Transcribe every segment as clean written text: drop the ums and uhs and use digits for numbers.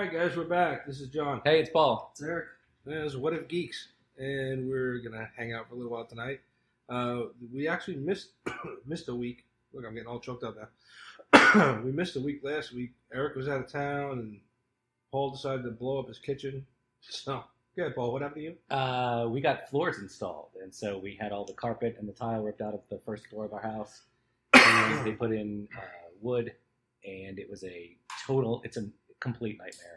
Alright guys, we're back. This is John. Hey, it's Paul. It's Eric. This is What If Geeks. And we're going to hang out for a little while tonight. We actually missed a week. Look, I'm getting all choked up now. We missed a week last week. Eric was out of town and Paul decided to blow up his kitchen. So, go ahead, Paul. What happened to you? We got floors installed, and so we had all the carpet and the tile ripped out of the first floor of our house. And they put in wood, and it's a complete nightmare.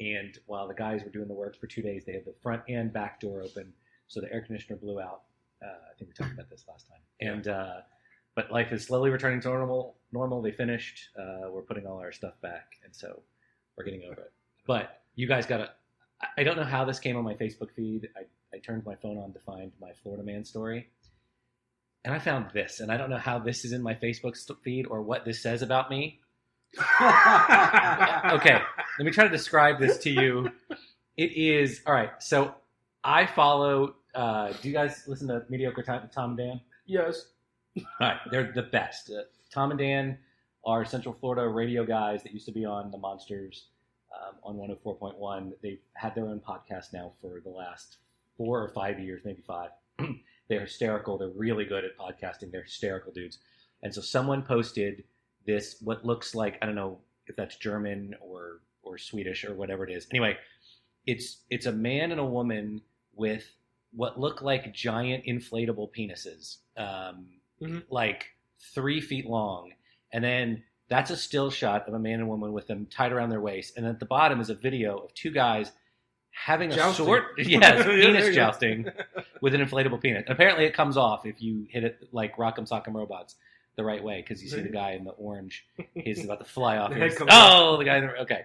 And while the guys were doing the work for 2 days, they had the front and back door open, so the air conditioner blew out. I think we talked about this last time. And but life is slowly returning to normal. They finished. We're putting all our stuff back, and so we're getting over it. But you guys I don't know how this came on my Facebook feed. I turned my phone on to find my Florida Man story, and I found this. And I don't know how this is in my Facebook feed or what this says about me. Okay, let me try to describe this to you. It is, all right, so I follow, do you guys listen to Mediocre Tom and Dan? Yes. All right, they're the best. Tom and Dan are Central Florida radio guys that used to be on The Monsters on 104.1. They've had their own podcast now for the last 4 or 5 years, maybe 5. They're hysterical. They're really good at podcasting. They're hysterical dudes. And so someone posted this, what looks like, I don't know if that's German or Swedish or whatever it is. Anyway, it's a man and a woman with what look like giant inflatable penises, like 3 feet long. And then that's a still shot of a man and woman with them tied around their waist. And at the bottom is a video of 2 guys having jousting. Penis jousting with an inflatable penis. Apparently it comes off if you hit it like Rock'em Sock'em Robots the right way, because you see the guy in the orange is about to fly off. The guy okay.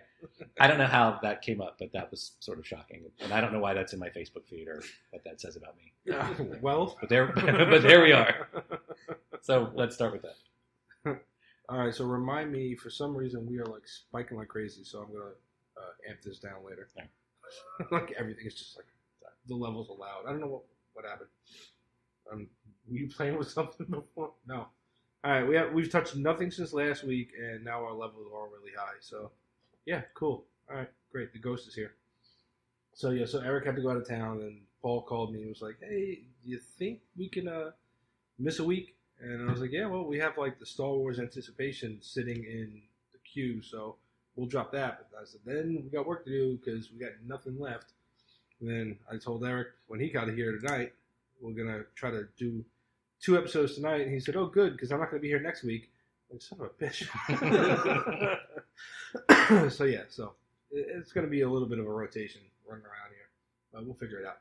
I don't know how that came up, but that was sort of shocking. And I don't know why that's in my Facebook feed or what that says about me. Well, but there we are. So let's start with that. All right, so remind me, for some reason, we are like spiking like crazy, so I'm going to amp this down later. Right. Like everything is just like, the levels are loud. I don't know what happened. Were you playing with something before? No. All right, we've touched nothing since last week, and now our levels are all really high. So, yeah, cool. All right, great. The ghost is here. So, yeah, so Eric had to go out of town, and Paul called me and was like, hey, do you think we can miss a week? And I was like, yeah, well, we have, like, the Star Wars anticipation sitting in the queue, so we'll drop that. But I said, then we got work to do because we got nothing left. And then I told Eric when he got here tonight, we're going to try to do 2 episodes tonight, and he said, oh, good, because I'm not going to be here next week. I'm like, son of a bitch. So, yeah, it's going to be a little bit of a rotation running around here. But we'll figure it out.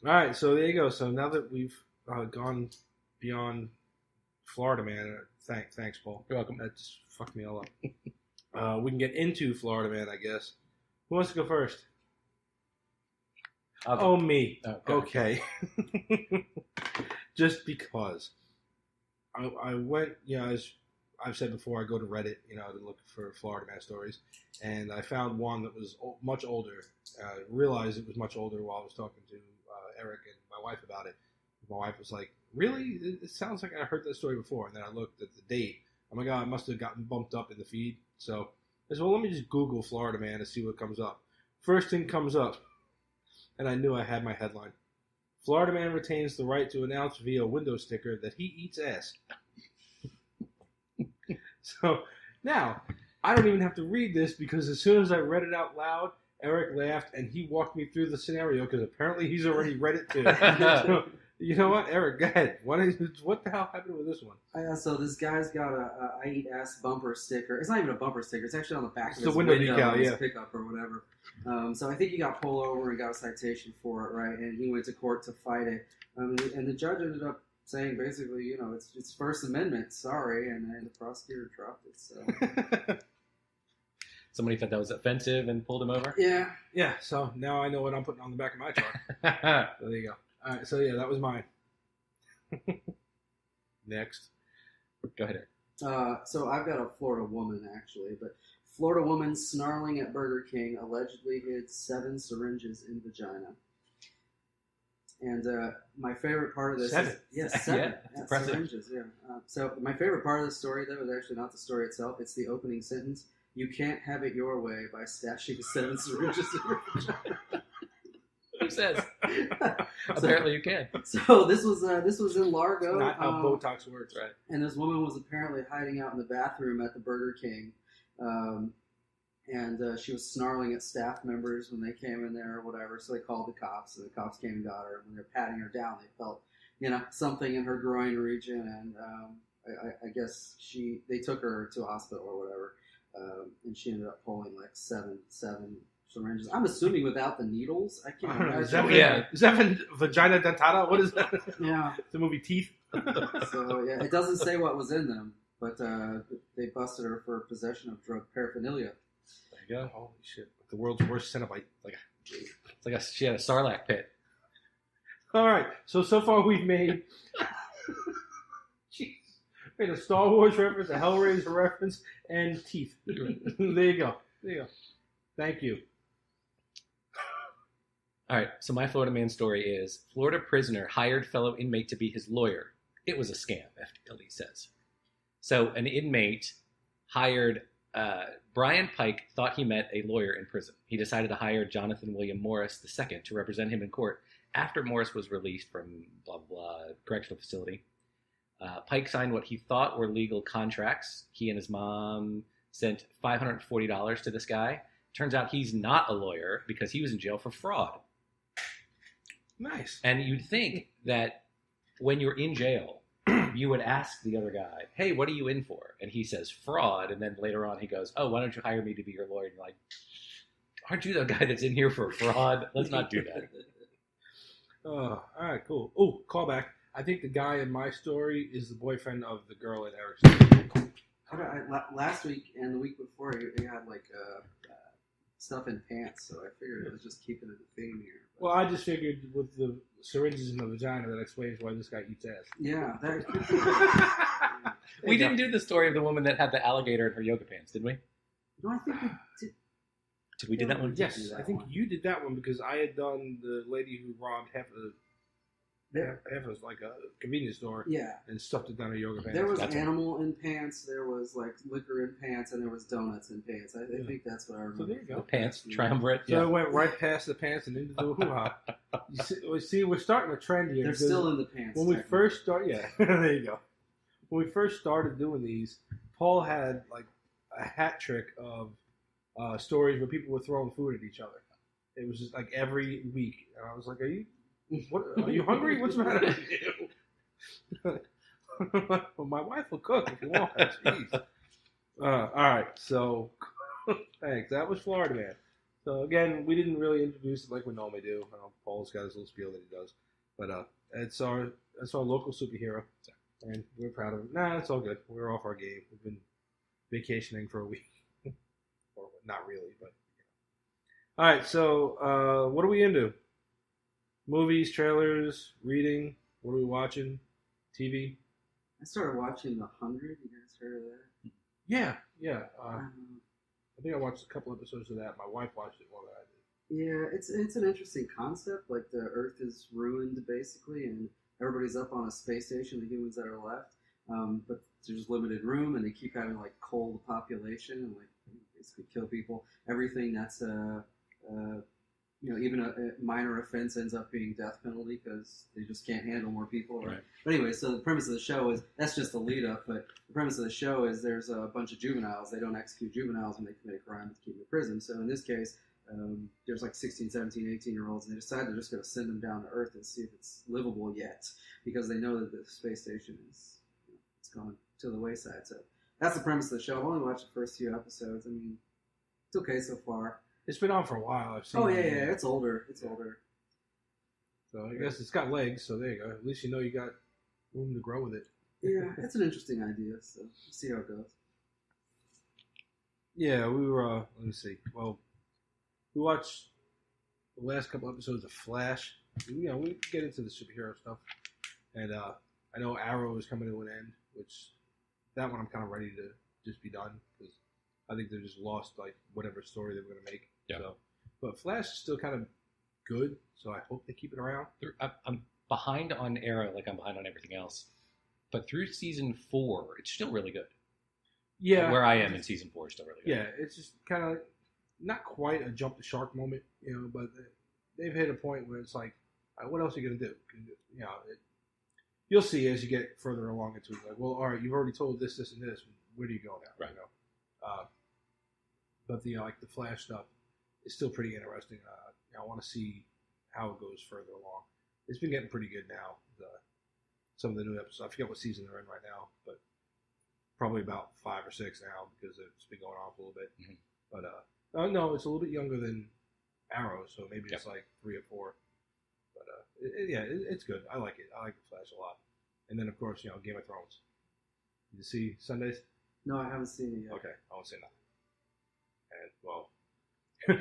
All right, so there you go. So now that we've gone beyond Florida Man, thanks, Paul. You're welcome. That just fucked me all up. We can get into Florida Man, I guess. Who wants to go first? Oh, me. Okay. Just because I went, as I've said before, I go to Reddit, to look for Florida Man stories, and I found one that was much older. I realized it was much older while I was talking to Eric and my wife about it. My wife was like, really? It sounds like I heard that story before. And then I looked at the date. Oh my God, I must have gotten bumped up in the feed. So I said, well, let me just Google Florida Man to see what comes up. First thing comes up, and I knew I had my headline. Florida Man retains the right to announce via window sticker that he eats ass. So now, I don't even have to read this because as soon as I read it out loud, Eric laughed and he walked me through the scenario because apparently he's already read it too. So, you know what, Eric, go ahead. What the hell happened with this one? So this guy's got a I eat ass bumper sticker. It's not even a bumper sticker. It's actually on the back of his the window decal, his pickup or whatever. So I think he got pulled over and got a citation for it, right? And he went to court to fight it. And the judge ended up saying basically, it's First Amendment, sorry, and then the prosecutor dropped it. So Somebody thought that was offensive and pulled him over? Yeah. Yeah, so now I know what I'm putting on the back of my truck. So there you go. All right, so yeah, that was mine. Next. Go ahead. So I've got a Florida woman, actually, but Florida woman snarling at Burger King allegedly hid 7 syringes in vagina. And my favorite part of this 7? is... Yes, 7. Impressive. Syringes, yeah. So my favorite part of the story, though, is actually not the story itself. It's the opening sentence. You can't have it your way by stashing 7 syringes in your vagina. Who says? Apparently you can. So this was in Largo. Not how Botox works, right? And this woman was apparently hiding out in the bathroom at the Burger King. And she was snarling at staff members when they came in there or whatever. So they called the cops, and the cops came and got her. And when they're patting her down, they felt, something in her groin region. And I guess they took her to a hospital or whatever. And she ended up pulling like seven syringes. I'm assuming without the needles. I can't imagine. Is that vagina dentata? What is that? Yeah. The movie Teeth? So, yeah, it doesn't say what was in them, but they busted her for possession of drug paraphernalia. There you go. Holy shit. The world's worst Cenobite. It's like she had a Sarlacc pit. All right. So far we've made... Jeez. We made a Star Wars reference, a Hellraiser reference, and Teeth. There you go. Thank you. All right, so my Florida man story is Florida prisoner hired fellow inmate to be his lawyer. It was a scam, FDLE says. So an inmate hired Brian Pike thought he met a lawyer in prison. He decided to hire Jonathan William Morris II to represent him in court after Morris was released from blah, blah, blah, correctional facility. Pike signed what he thought were legal contracts. He and his mom sent $540 to this guy. Turns out he's not a lawyer because he was in jail for fraud. Nice. And you'd think that when you're in jail, you would ask the other guy, hey, what are you in for? And he says, fraud. And then later on he goes, oh, why don't you hire me to be your lawyer? And you're like, aren't you the guy that's in here for fraud? Let's not do that. All right, cool. Oh, callback. I think the guy in my story is the boyfriend of the girl at Eric's. Last week and the week before, he had like stuff in pants, so I figured it was just keeping it a theme here. Well, I just figured with the syringes in the vagina, that explains why this guy eats ass. Yeah. We didn't do the story of the woman that had the alligator in her yoga pants, did we? No, I think we did. Did we do that one? Yes, I think you did that one because I had done the lady who robbed half of like a convenience store, and stuffed it down her yoga pants. There was animal in pants, there was like liquor in pants, and there was donuts in pants. I think that's what I remember. So there you go. The pants, triumvirate. So it went right past the pants and into the hoo-ha. You see, we're starting a trend here. They're still in the pants. When we first started, there you go. When we first started doing these, Paul had like a hat trick of stories where people were throwing food at each other. It was just like every week. And I was like, are you hungry? What's the matter with you? Well, my wife will cook if you want. Jeez. All right, so thanks. That was Florida Man. So again, we didn't really introduce it like we normally do. Paul's got his little spiel that he does, but it's our local superhero, and we're proud of him. Nah, it's all good. We're off our game. We've been vacationing for a week, or not really, but all right. So what are we into? Movies, trailers, reading. What are we watching? TV. I started watching The 100. You guys heard of that? Yeah. I think I watched a couple episodes of that. My wife watched it while I did. Yeah, it's an interesting concept. Like the Earth is ruined basically, and everybody's up on a space station. The humans that are left, but there's limited room, and they keep having like cull the population and like basically kill people. Everything that's even a minor offense ends up being death penalty because they just can't handle more people. Right. But anyway, so the premise of the show is, that's just the lead up, but the premise of the show is there's a bunch of juveniles. They don't execute juveniles when they commit a crime to keep them in prison. So in this case, there's like 16, 17, 18-year-olds, and they decide they're just going to send them down to Earth and see if it's livable yet, because they know that the space station is it's gone to the wayside. So that's the premise of the show. I've only watched the first few episodes. I mean, it's okay so far. It's been on for a while. I've seen. Oh yeah, it's older. It's older. So I guess it's got legs. So there you go. At least you know you got room to grow with it. Yeah, it's an interesting idea. So we'll see how it goes. Yeah, we were. Let me see. Well, we watched the last couple episodes of Flash. We get into the superhero stuff, and I know Arrow is coming to an end, which that one I'm kind of ready to just be done because I think they just lost like whatever story they were going to make. Yeah. So, but Flash is still kind of good, so I hope they keep it around. I'm behind on Arrow, like I'm behind on everything else. But through season 4, it's still really good. Yeah. Where I am in season 4 is still really good. Yeah, it's just kind of not quite a jump the shark moment, but they've hit a point where it's like, all right, what else are you gonna do? You'll see as you get further along into it. Like, well, all right, you've already told this, and this. Where do you go now? Right. But the like the Flash stuff is still pretty interesting. I want to see how it goes further along. It's been getting pretty good now. Some of the new episodes. I forget what season they're in right now, but probably about 5 or 6 now because it's been going on for a little bit. Mm-hmm. But no, it's a little bit younger than Arrow, so maybe it's like 3 or 4. But it's good. I like it. I like the Flash a lot. And then of course, Game of Thrones. Did you see Sundays? No, I haven't seen it yet. Okay, I won't say nothing. And well,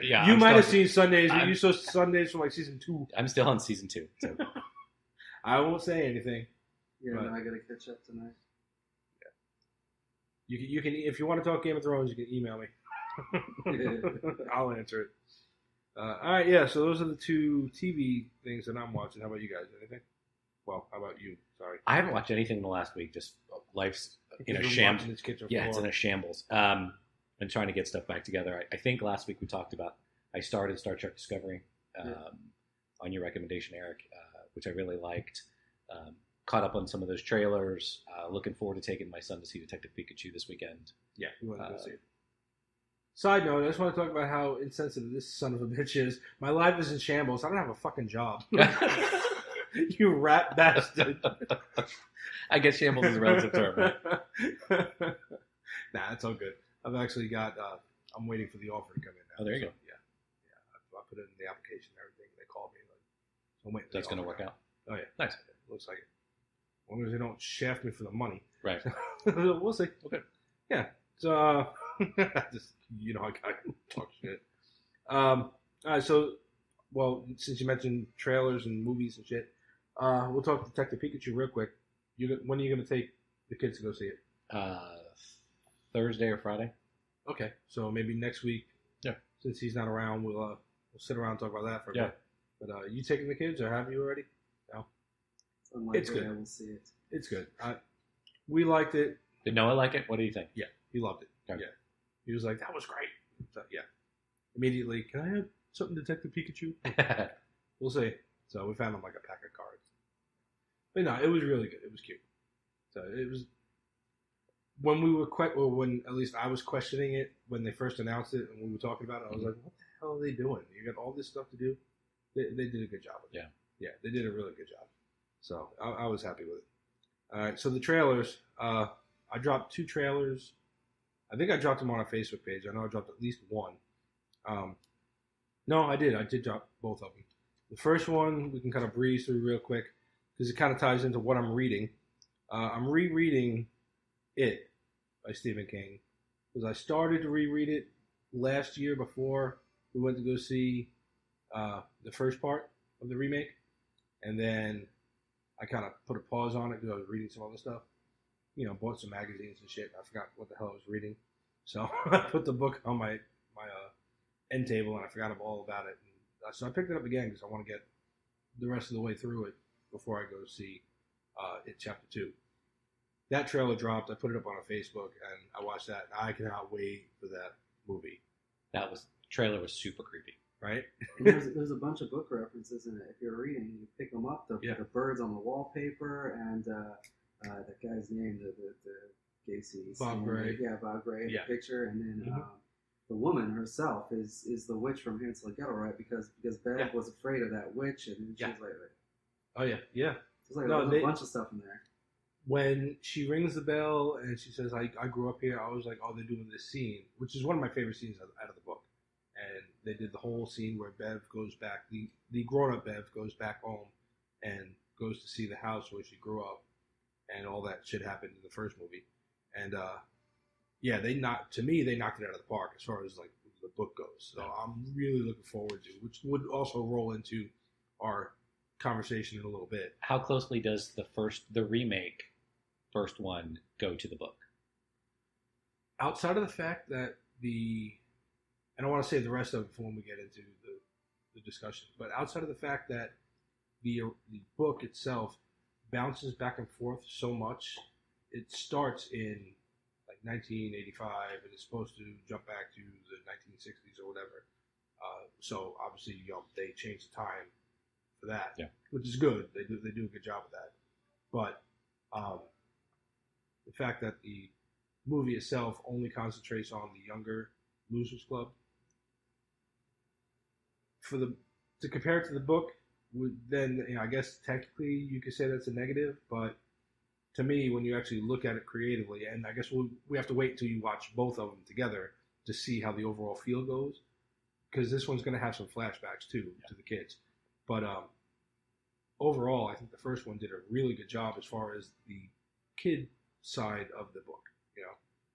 yeah, you might have seen Sundays, but you saw Sundays from like season 2. I'm still on season 2. So. I won't say anything. Yeah, but, no, I gotta catch up tonight. Yeah. You can if you want to talk Game of Thrones, you can email me. I'll answer it. All right, yeah. So those are the 2 TV things that I'm watching. How about you guys? Anything? Well, how about you? Sorry, I haven't watched anything in the last week. Just life's in a shambles. Yeah, it's in a shambles. I'm trying to get stuff back together. I think last week we talked about. I started Star Trek Discovery on your recommendation, Eric, which I really liked. Caught up on some of those trailers. Looking forward to taking my son to see Detective Pikachu this weekend. Yeah, we want to go see it. Side note, I just want to talk about how insensitive this son of a bitch is. My life is in shambles. I don't have a fucking job. You rat bastard. I guess shambles is a relative term, right? Nah, it's all good. I've actually got, I'm waiting for the offer to come in now. Oh, there you go. Yeah. I put it in the application and everything. They called me. So I'm waiting. That's going to work out. Oh, yeah. Nice. Looks like it. As long as they don't shaft me for the money. Right. We'll see. Okay. Yeah. So, just, I got to talk shit. All right. So, well, since you mentioned trailers and movies and shit, we'll talk Detective Pikachu real quick. When are you going to take the kids to go see it? Thursday or Friday. Okay. So maybe next week. Yeah. Since he's not around, we'll sit around and talk about that for a bit. But you taking the kids, or have you already? No. It's good. I will see it. It's good. We liked it. Did Noah like it? What do you think? Yeah, he loved it. Okay. Yeah, he was like, "That was great." So, yeah, immediately, can I have something Detective Pikachu? We'll see. So we found him like a pack of cards. But no, it was really good. It was cute. So it was when we were when at least I was questioning it when they first announced it and we were talking about it. I was like, "What the hell are they doing? You got all this stuff to do." They did a good job with it. Yeah, they did a really good job. So I was happy with it. All right, so the trailers. I dropped 2 trailers. I think I dropped them on our Facebook page. I know I dropped at least one. No, I did. I did drop both of them. The first one we can kind of breeze through real quick because it kind of ties into what I'm reading. I'm rereading It by Stephen King because I started to reread it last year before we went to go see the first part of the remake, and then I kind of put a pause on it because I was reading some other stuff. Bought some magazines and shit. I forgot what the hell I was reading, so I put the book on my end table and I forgot all about it. And so I picked it up again because I want to get the rest of the way through it before I go see It Chapter 2. That trailer dropped. I put it up on our Facebook and I watched that. And I cannot wait for that movie. Trailer was super creepy. Right? And there's a bunch of book references in it. If you're reading, you pick them up. The birds on the wallpaper and that guy's name, the Gacy. Bob Gray. Yeah, Bob Gray. The picture, and then the woman herself is the witch from Hansel and Gretel, right? Because Bev was afraid of that witch, and she was like, "Oh yeah, yeah." There's a bunch of stuff in there. When she rings the bell and she says, I grew up here," I was like, "Oh, they're doing this scene," which is one of my favorite scenes out of the book. And they did the whole scene where Bev goes back, the grown-up Bev goes back home and goes to see the house where she grew up, and all that shit happened in the first movie. And they knocked it out of the park as far as like the book goes. So I'm really looking forward to, which would also roll into our conversation in a little bit. How closely does the remake first one go to the book? Outside of the fact that and I want to save the rest of it for when we get into the discussion, but outside of the fact that the book itself bounces back and forth so much, it starts in like 1985, and it's supposed to jump back to the 1960s or whatever. So obviously, they changed the time for that, which is good. They do a good job of that. But the fact that the movie itself only concentrates on the younger Losers Club, to compare it to the book, then I guess technically you could say that's a negative. But to me, when you actually look at it creatively, and I guess we have to wait until you watch both of them together to see how the overall feel goes, because this one's going to have some flashbacks too to the kids. But overall, I think the first one did a really good job as far as the kid side of the book.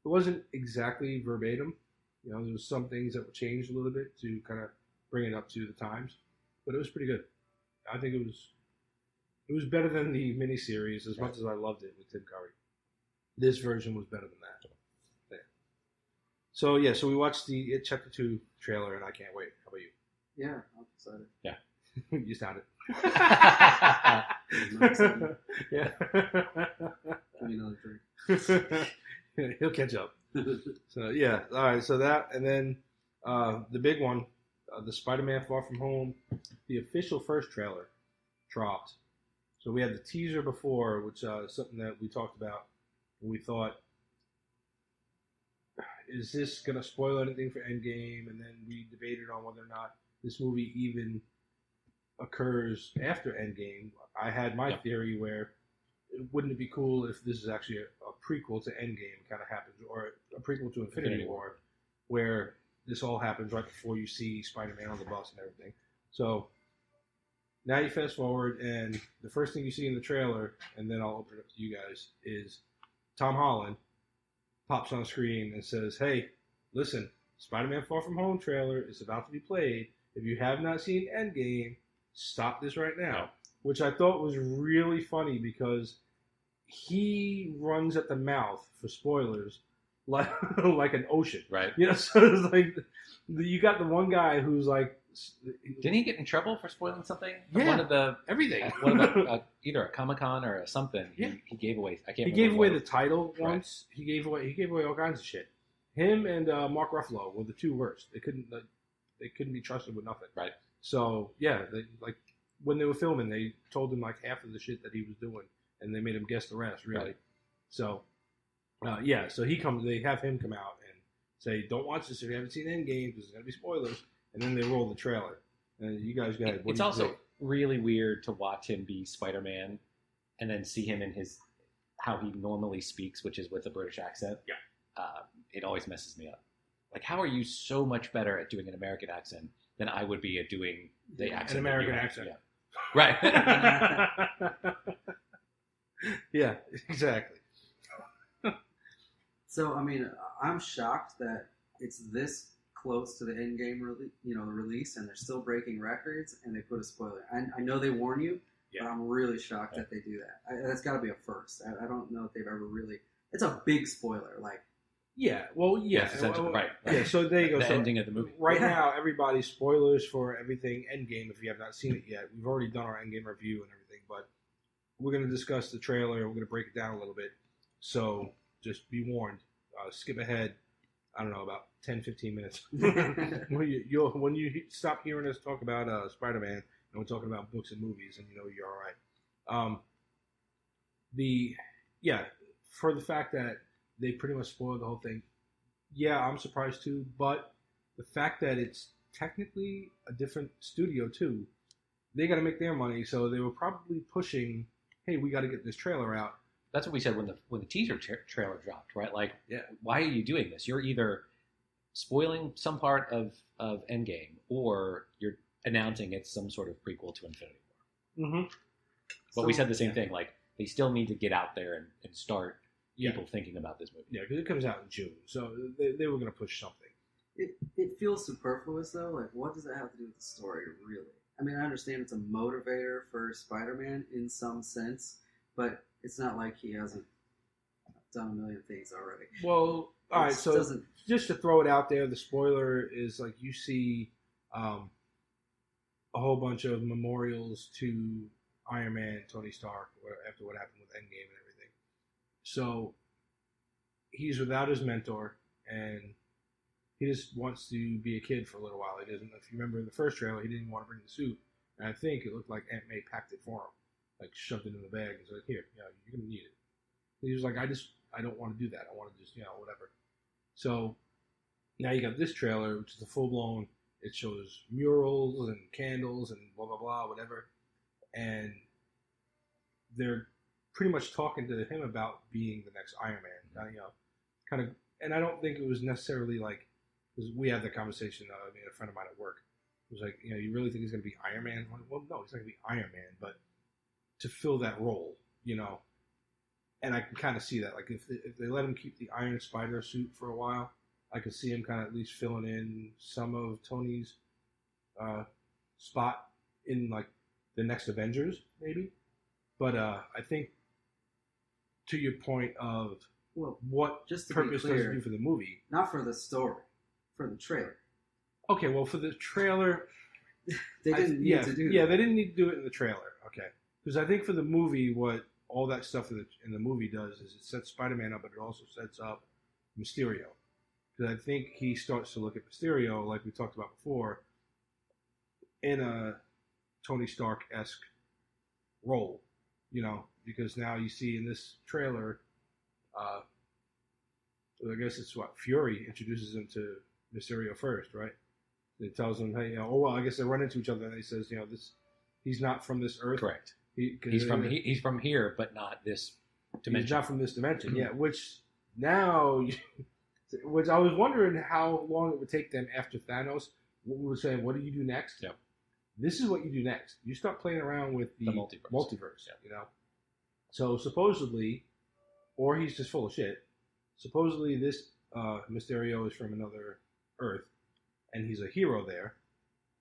It wasn't exactly verbatim. There was some things that were changed a little bit to kind of bring it up to the times, but it was pretty good. I think it was better than the miniseries as much as I loved it with Tim Curry. This version was better than that. Yeah. So we watched the It Chapter 2 trailer, and I can't wait. How about you? Yeah, I'm excited. Yeah. You sounded. Yeah. Give me another drink. He'll catch up. So yeah, all right. So that, and then the big one, the Spider-Man Far From Home, the official first trailer dropped. So we had the teaser before, which is something that we talked about. And we thought, is this gonna spoil anything for Endgame? And then we debated on whether or not this movie even occurs after Endgame. I had my theory where wouldn't it be cool if this is actually a prequel to Endgame kind of happens, or a prequel to Infinity War, where this all happens right before you see Spider-Man on the bus and everything. So now you fast forward, and the first thing you see in the trailer, and then I'll open it up to you guys, is Tom Holland pops on screen and says, "Hey, listen, Spider-Man Far From Home trailer is about to be played. If you have not seen Endgame, stop this right now." Which I thought was really funny because he runs at the mouth for spoilers like an ocean. Right. So it's like you got the one guy who's like... Didn't he get in trouble for spoiling something? Yeah, one of the everything. One of the, either a Comic-Con or something. Yeah. He gave away. I can't. He remember gave away what. the title once. Right. He gave away all kinds of shit. Him and Mark Ruffalo were the two worst. They couldn't be trusted with nothing. Right. So yeah, when they were filming, they told him like half of the shit that he was doing, and they made him guess the rest. Really. Right. So so they have him come out and say, "Don't watch this if you haven't seen Endgame because there's gonna be spoilers." And then they roll the trailer. And you guys go ahead. It's also really weird to watch him be Spider-Man and then see him in how he normally speaks, which is with a British accent. Yeah. It always messes me up. Like, how are you so much better at doing an American accent than I would be at doing the accent? An American accent. Yeah. Right. Yeah, exactly. So, I mean, I'm shocked that it's this close to the Endgame release, and they're still breaking records, and they put a spoiler. I know they warn you, but I'm really shocked that they do that. That's got to be a first. I don't know if they've ever really... It's a big spoiler. Like, yeah, well, yeah. Right. Yeah, so there you go. The ending of the movie. Right now, everybody, spoilers for everything Endgame if you have not seen it yet. We've already done our Endgame review and everything, but we're going to discuss the trailer. We're going to break it down a little bit. So just be warned. Skip ahead, I don't know, about 10, 15 minutes. when you stop hearing us talk about Spider-Man, and we're talking about books and movies, and you're all right. For the fact that they pretty much spoiled the whole thing, yeah, I'm surprised too, but the fact that it's technically a different studio too, they got to make their money, so they were probably pushing, hey, we got to get this trailer out. That's what we said when the teaser trailer dropped, right? Like, why are you doing this? You're either spoiling some part of Endgame, or you're announcing it's some sort of prequel to Infinity War. Mm-hmm. But we said the same thing. Like, they still need to get out there and start people thinking about this movie. Yeah, because it comes out in June, so they were going to push something. It feels superfluous, though. Like, what does that have to do with the story, really? I mean, I understand it's a motivator for Spider-Man in some sense, but it's not like he hasn't done a million things already. Well, all right, so just to throw it out there, the spoiler is like you see a whole bunch of memorials to Iron Man, Tony Stark, after what happened with Endgame and everything. So he's without his mentor, and he just wants to be a kid for a little while. He doesn't. If you remember in the first trailer, he didn't want to bring the suit, and I think it looked like Aunt May packed it for him, like shoved it in the bag and said, "Here, you're gonna need it." And he was like, I don't want to do that. I want to just, whatever." So now you got this trailer, which is a full blown. It shows murals and candles and blah blah blah, whatever, and they're pretty much talking to him about being the next Iron Man. Kind of, and I don't think it was necessarily like, because we had the conversation. A friend of mine at work was like, you really think he's going to be Iron Man? I'm like, well, no, he's not going to be Iron Man, but to fill that role, and I can kind of see that. Like if they let him keep the Iron Spider suit for a while, I could see him kind of at least filling in some of Tony's spot in like the next Avengers, maybe. But I think to your point of what just to purpose be clear, does it do for the movie? Not for the story, for the trailer. Okay, well for the trailer, they didn't need to do that. Yeah, they didn't need to do it in the trailer. Okay, because I think for the movie, what all that stuff in the movie does is it sets Spider-Man up, but it also sets up Mysterio. Because I think he starts to look at Mysterio, like we talked about before, in a Tony Stark-esque role, because now you see in this trailer, I guess it's Fury introduces him to Mysterio first, right? It tells him, hey, I guess they run into each other, and he says, he's not from this Earth. Correct. He's from here, but not this dimension. He's not from this dimension, yeah. Which now, which I was wondering how long it would take them after Thanos. We were saying, what do you do next? Yep. This is what you do next. You start playing around with the multiverse. Yep. So supposedly, or he's just full of shit. Supposedly, this Mysterio is from another Earth, and he's a hero there.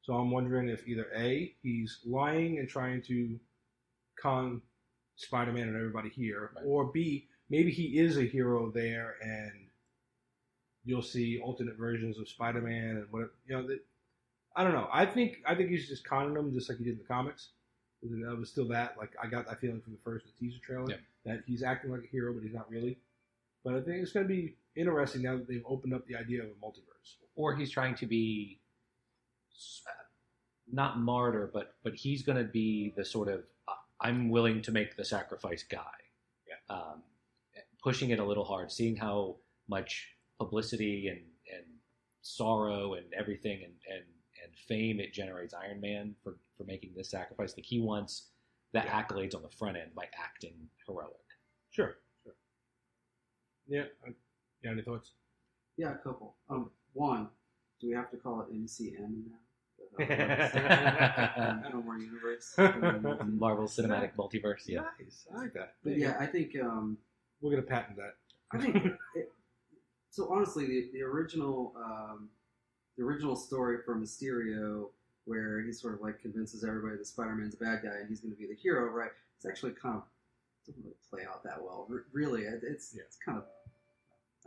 So I'm wondering if either A, he's lying and trying to con Spider-Man and everybody here, right, or B, maybe he is a hero there, and you'll see alternate versions of Spider-Man and whatever. I don't know. I think he's just conning them, just like he did in the comics. That was still that. Like I got that feeling from the teaser trailer, that he's acting like a hero, but he's not really. But I think it's going to be interesting now that they've opened up the idea of a multiverse. Or he's trying to be not martyr, but he's going to be the sort of I'm willing to make the sacrifice guy. Yeah. Pushing it a little hard, seeing how much publicity and sorrow and everything and fame it generates Iron Man for making this sacrifice. Like he wants the accolades on the front end by acting heroic. Sure. Yeah. You got any thoughts? Yeah, a couple. One, do we have to call it MCM now? No more universe. Marvel Cinematic Multiverse. Yeah. Nice. I like that. But yeah, I think we're gonna patent that. I think so. Honestly, the original story for Mysterio, where he sort of like convinces everybody that Spider-Man's a bad guy and he's going to be the hero, right? It's actually kind of doesn't really play out that well. Really, it's kind of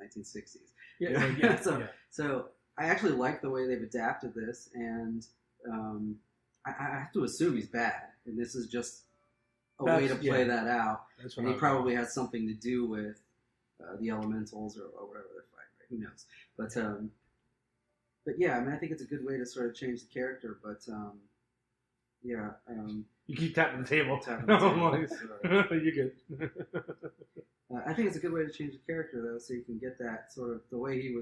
1960s. Yeah. So I actually like the way they've adapted this, and I have to assume he's bad, and this is just a way to play that out. And he probably has something to do with the elementals or whatever they're fighting. Right? Who knows? But yeah, I mean, I think it's a good way to sort of change the character. But you keep tapping the table. You're good. I think it's a good way to change the character, though, so you can get that sort of the way he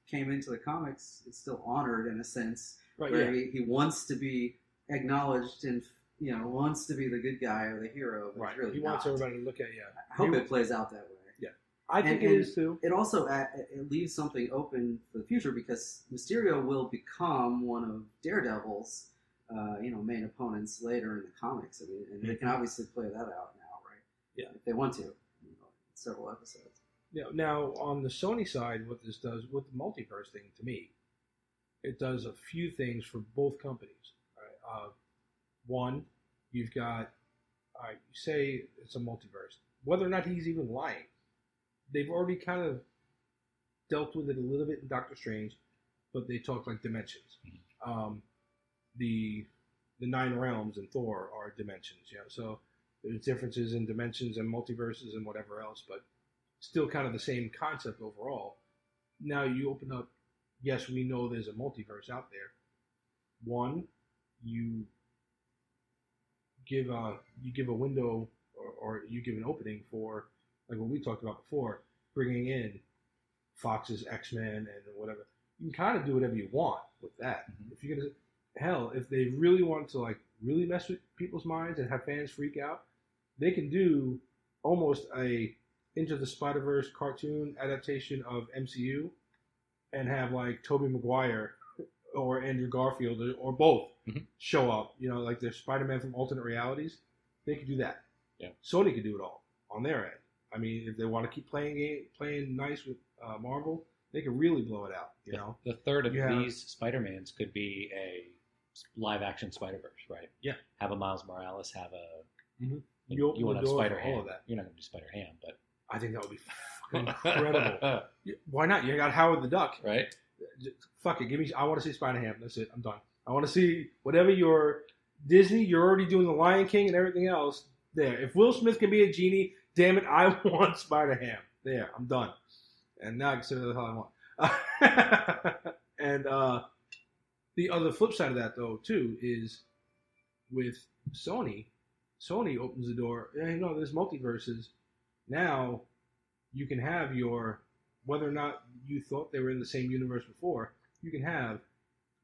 came into the comics. It's still honored in a sense, right? Where he wants to be acknowledged and wants to be the good guy or the hero. But right. Really he wants everybody to look at you. I hope it plays out that way. Yeah, I think it is too. It also it leaves something open for the future because Mysterio will become one of Daredevil's main opponents later in the comics. I mean, and they can obviously play that out now, right? Yeah, if they want to. Several episodes. Yeah. Now, on the Sony side, what this does with the multiverse thing, to me, it does a few things for both companies. Right? One, you've got, you say it's a multiverse. Whether or not he's even lying, they've already kind of dealt with it a little bit in Doctor Strange, but they talk like dimensions. The 9 realms in Thor are dimensions. So there's differences in dimensions and multiverses and whatever else, but still kind of the same concept overall. Now you open up. Yes, we know there's a multiverse out there. One, you give a window or you give an opening for, like what we talked about before, bringing in Fox's X-Men and whatever. You can kind of do whatever you want with that. Mm-hmm. If you're gonna, hell, if they really want to like really mess with people's minds and have fans freak out, they can do almost a Into the Spider-Verse cartoon adaptation of MCU and have like Tobey Maguire or Andrew Garfield or both show up. You know, like they're Spider-Man from alternate realities. They could do that. Yeah. Sony could do it all on their end. I mean, if they want to keep playing nice with Marvel, they could really blow it out. You know, the third of these Spider-Mans could be a live-action Spider-Verse, right? Yeah. Have a Miles Morales, have a you open you want the to door Spider for all Ham. of that. You're not going to do Spider Ham, but I think that would be fucking incredible. Why not? You got Howard the Duck, right? Fuck it, give me. I want to see Spider-Ham. That's it. I'm done. I want to see whatever your Disney. You're already doing the Lion King and everything else. There. If Will Smith can be a genie, damn it, I want Spider-Ham. There. I'm done. And now I can say whatever the hell I want. And the other flip side of that, though, too, is with Sony. Sony opens the door. You know, there's multiverses. Now you can have your, whether or not you thought they were in the same universe before, you can have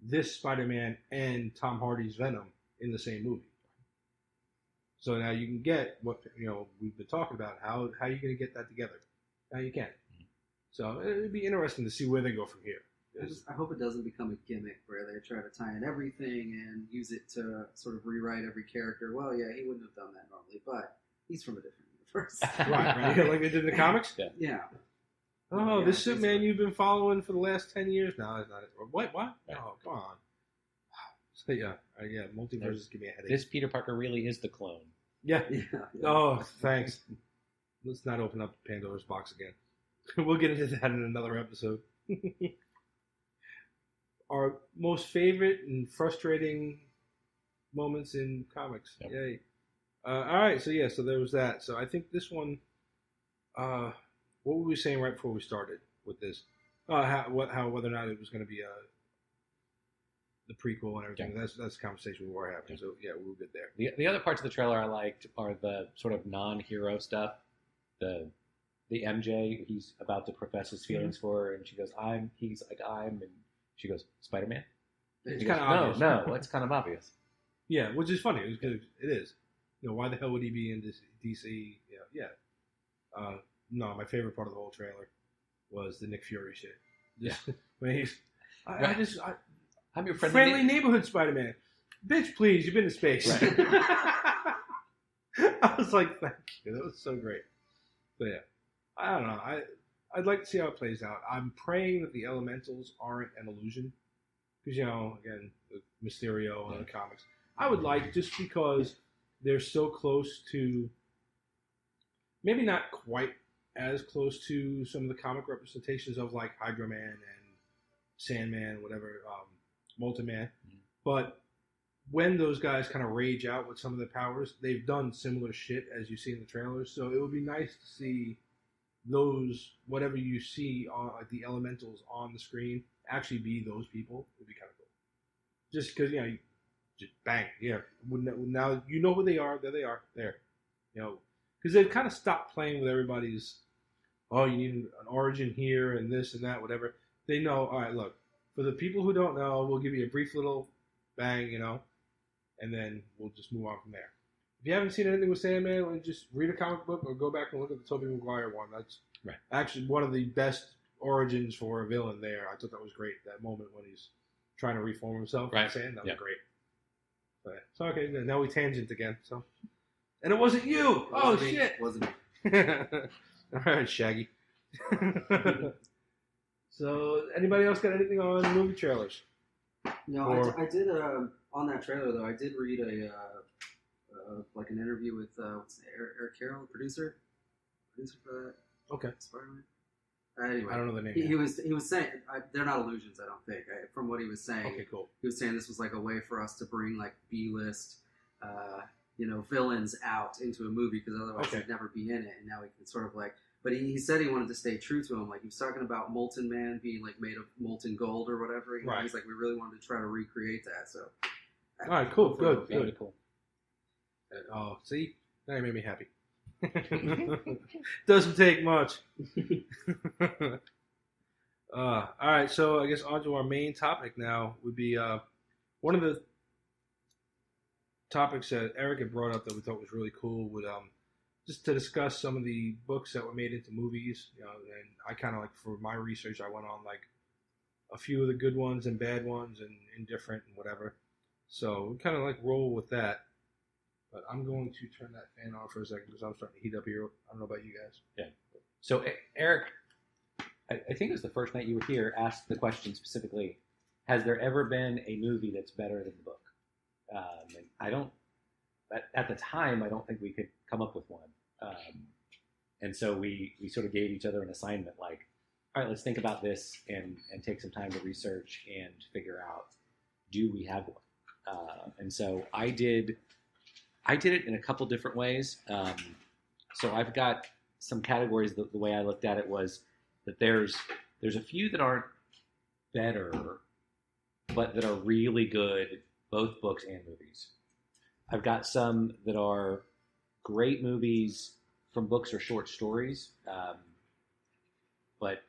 this Spider-Man and Tom Hardy's Venom in the same movie. So now you can get what, you know, we've been talking about. How are you going to get that together? Now you can. So it'd be interesting to see where they go from here. I hope it doesn't become a gimmick where they try to tie in everything and use it to sort of rewrite every character. Well, yeah, he wouldn't have done that normally, but he's from a different universe. Right. Yeah, like they did in the comics? Yeah. Oh, Yeah, this Superman you've been following for the last 10 years? No, that's not it. What? Right. Oh, come on. So, yeah, multiverses give me a headache. This Peter Parker really is the clone. Yeah. Yeah. Oh, thanks. Let's not open up Pandora's box again. We'll get into that in another episode. Our most favorite and frustrating moments in comics. Yep. Yay. All right, so there was that. So I think this one, what were we saying right before we started with this? How whether or not it was going to be the prequel and everything. Yeah. That's the conversation we were having. Yeah. So yeah, we were good there. The other parts of the trailer I liked are the sort of non-hero stuff. The MJ, he's about to profess his feelings for her, and she goes, he's like, and she goes, Spider-Man? It's kind of obvious. No, it's kind of obvious. Yeah, which is funny, because it is. You know, why the hell would he be in DC? Yeah. No, my favorite part of the whole trailer was the Nick Fury shit. When he's, I'm your friendly neighborhood Spider-Man. Bitch, please, you've been to space. Right. I was like, thank you. That was so great. So yeah, I don't know. I'd like to see how it plays out. I'm praying that the elementals aren't an illusion, because again, Mysterio in the comics. I would like, just because they're so close to, maybe not quite as close to some of the comic representations of like Hydra Man and Sandman, whatever, Multiman, but when those guys kind of rage out with some of their powers, they've done similar shit as you see in the trailers. So it would be nice to see those, whatever you see on like the elementals on the screen, actually be those people. It would be kind of cool. Just because, you just bang, yeah. Now you know who they are. There they are. There, because they've kind of stopped playing with everybody's. Oh, you need an origin here and this and that, whatever. They know. All right, look. For the people who don't know, we'll give you a brief little bang, and then we'll just move on from there. If you haven't seen anything with Sandman, just read a comic book or go back and look at the Tobey Maguire one. That's actually one of the best origins for a villain there. I thought that was great, that moment when he's trying to reform himself. Right. That was great. So okay, now we tangent again. So, and it wasn't you. Shit. Wasn't me. All right, Shaggy. So, anybody else got anything on movie trailers? No, I did. On that trailer though, I did read like an interview with Eric Carroll, the producer for that. Okay. Spider-Man. Anyway, I don't know the name. He was saying they're not illusions. I don't think. From what he was saying. Okay, cool. He was saying this was like a way for us to bring like B-list, villains out into a movie because otherwise they'd never be in it. And now we can sort of like But he said he wanted to stay true to him. Like, he was talking about Molten Man being, like, made of molten gold or whatever. You know, Right. he's like, we really wanted to try to recreate that. So, All right, cool, good, Very good. cool. Oh, see, now you made me happy. Doesn't take much. All right, so I guess on to our main topic now would be one of the topics that Eric had brought up that we thought was really cool would just to discuss some of the books that were made into movies. You know, and I kind of like for my research, I went on like a few of the good ones and bad ones and indifferent and whatever. So we kind of like roll with that. But I'm going to turn that fan off for a second because I'm starting to heat up here. I don't know about you guys. Yeah. So Eric, I think it was the first night you were here, asked the question specifically, has there ever been a movie that's better than the book? And I don't, at the time, I don't think we could come up with one. And so we sort of gave each other an assignment like, all right, let's think about this and take some time to research and figure out, do we have one? And so I did it in a couple different ways. So I've got some categories. The way I looked at it was that there's a few that aren't better, but that are really good, both books and movies. I've got some that are great movies from books or short stories, but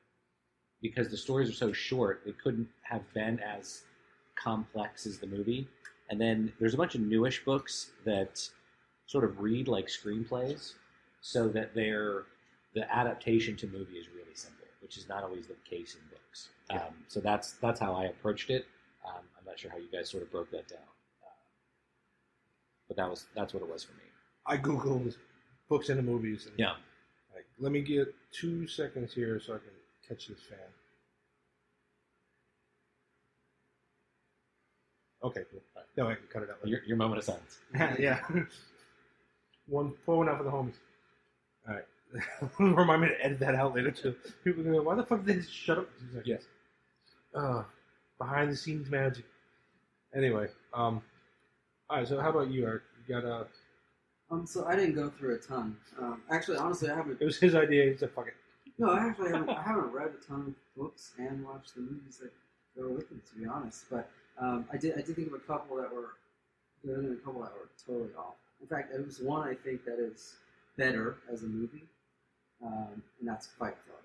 because the stories are so short, they couldn't have been as complex as the movie. And then there's a bunch of newish books that sort of read like screenplays, so that the adaptation to movie is really simple, which is not always the case in books. So that's how I approached it. I'm not sure how you guys sort of broke that down, but that's what it was for me. I googled books into movies. And, Yeah. Like, let me get 2 seconds here so I can catch this fan. Okay, cool. All right. No, I can cut it out later. Your moment of silence. Yeah. Pour one out for the homies. All right. Remind me to edit that out later too. People are gonna go, why the fuck did they just shut up? He's like, Yes. Behind the scenes magic. Anyway, all right. So how about you, Eric? You got So I didn't go through a ton. Actually, honestly, I haven't. It was his idea. He said, "Fuck it." No, actually, I haven't read a ton of books and watched the movies that go with them, to be honest. But I did think of a couple that were good and a couple that were totally off. In fact, there was one I think that is better as a movie, and that's Fight Club.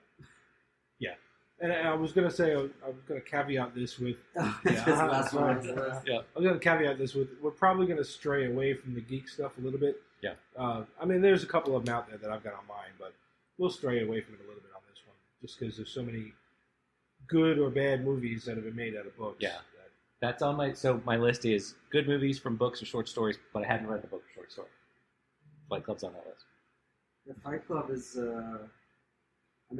And I was gonna say, I was gonna caveat this with. That's the last one. Yeah. I was gonna caveat this with, we're probably gonna stray away from the geek stuff a little bit. Yeah. I mean, there's a couple of them out there that I've got on mine, but we'll stray away from it a little bit on this one, just because there's so many good or bad movies that have been made out of books. Yeah. That's on my list is good movies from books or short stories, but I hadn't read the book or short story. Fight Club's on that list. The Fight Club is.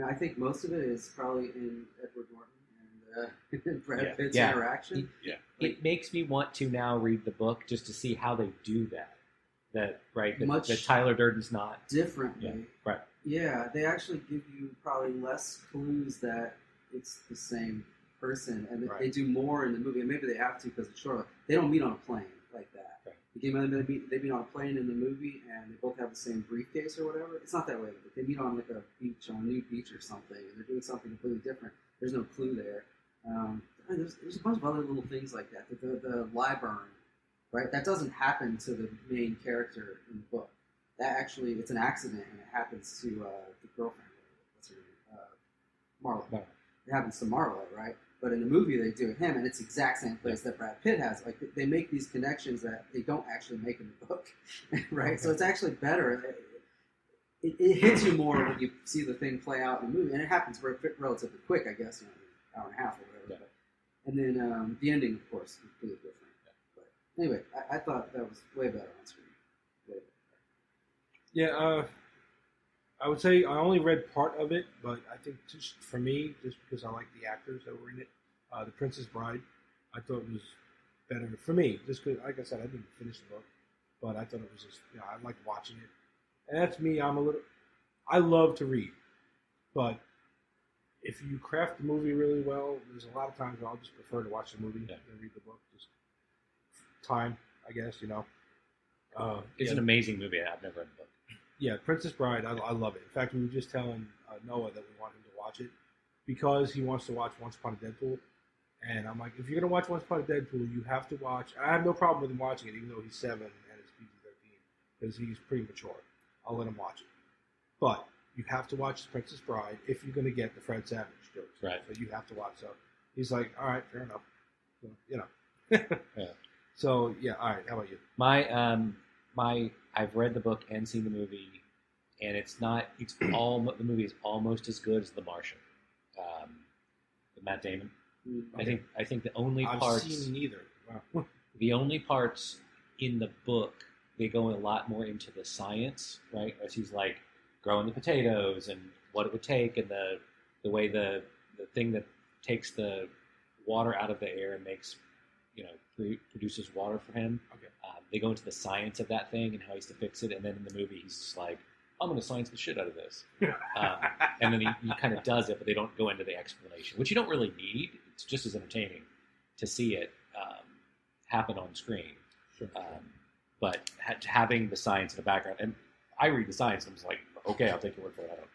I think most of it is probably in Edward Norton and Brad Pitt's interaction. It makes me want to now read the book just to see how they do that. That Tyler Durden's not differently. Yeah, right. Yeah, they actually give you probably less clues that it's the same person, and they do more in the movie. And maybe they have to because it's short. They don't meet on a plane like that. Right. They meet on a plane in the movie, and they both have the same briefcase or whatever. It's not that way. But they meet on like a beach, on a nude beach or something, and they're doing something completely different. There's no clue there. There's a bunch of other little things like that. The lie burn, right? That doesn't happen to the main character in the book. That actually, it's an accident, and it happens to the girlfriend. What's her name? Marlo. No. It happens to Marlo, right? But in the movie, they do him, and it's the exact same place that Brad Pitt has. Like, they make these connections that they don't actually make in the book, right? Okay. So it's actually better. It hits you more when you see the thing play out in the movie, and it happens relatively quick, I guess, an hour and a half or whatever. Yeah. And then the ending, of course, is completely different. Yeah. But anyway, I thought that was way better on screen. Way better. Yeah, I would say I only read part of it, but I think just for me, just because I like the actors that were in it, The Princess Bride, I thought it was better for me. Just because, like I said, I didn't finish the book, but I thought it was just, I liked watching it. And that's me. I love to read, but if you craft the movie really well, there's a lot of times where I'll just prefer to watch the movie than read the book. Just time, I guess, It's an amazing movie. I've never read the book. Yeah, Princess Bride, I love it. In fact, we were just telling Noah that we want him to watch it because he wants to watch Once Upon a Deadpool. And I'm like, if you're going to watch Once Upon a Deadpool, you have to watch. I have no problem with him watching it, even though he's 7 and it's PG-13, because he's pretty mature. I'll let him watch it. But you have to watch Princess Bride if you're going to get the Fred Savage jokes. Right. So you have to watch. So he's like, all right, fair enough. So, Yeah. So, yeah, all right. How about you? I've read the book and seen the movie, and the movie is almost as good as The Martian, with Matt Damon. Okay. I think the only I've parts seen neither. Wow. the only parts in the book, they go a lot more into the science, right? As he's like growing the potatoes and what it would take, and the way the thing that takes the water out of the air and makes, produces water for him. Okay. They go into the science of that thing and how he has to fix it, and then in the movie he's just like, I'm going to science the shit out of this. And then he kind of does it, but they don't go into the explanation, which you don't really need. It's just as entertaining to see it happen on screen. Sure. But having the science in the background, and I read the science, and I'm just like, okay, I'll take your word for it.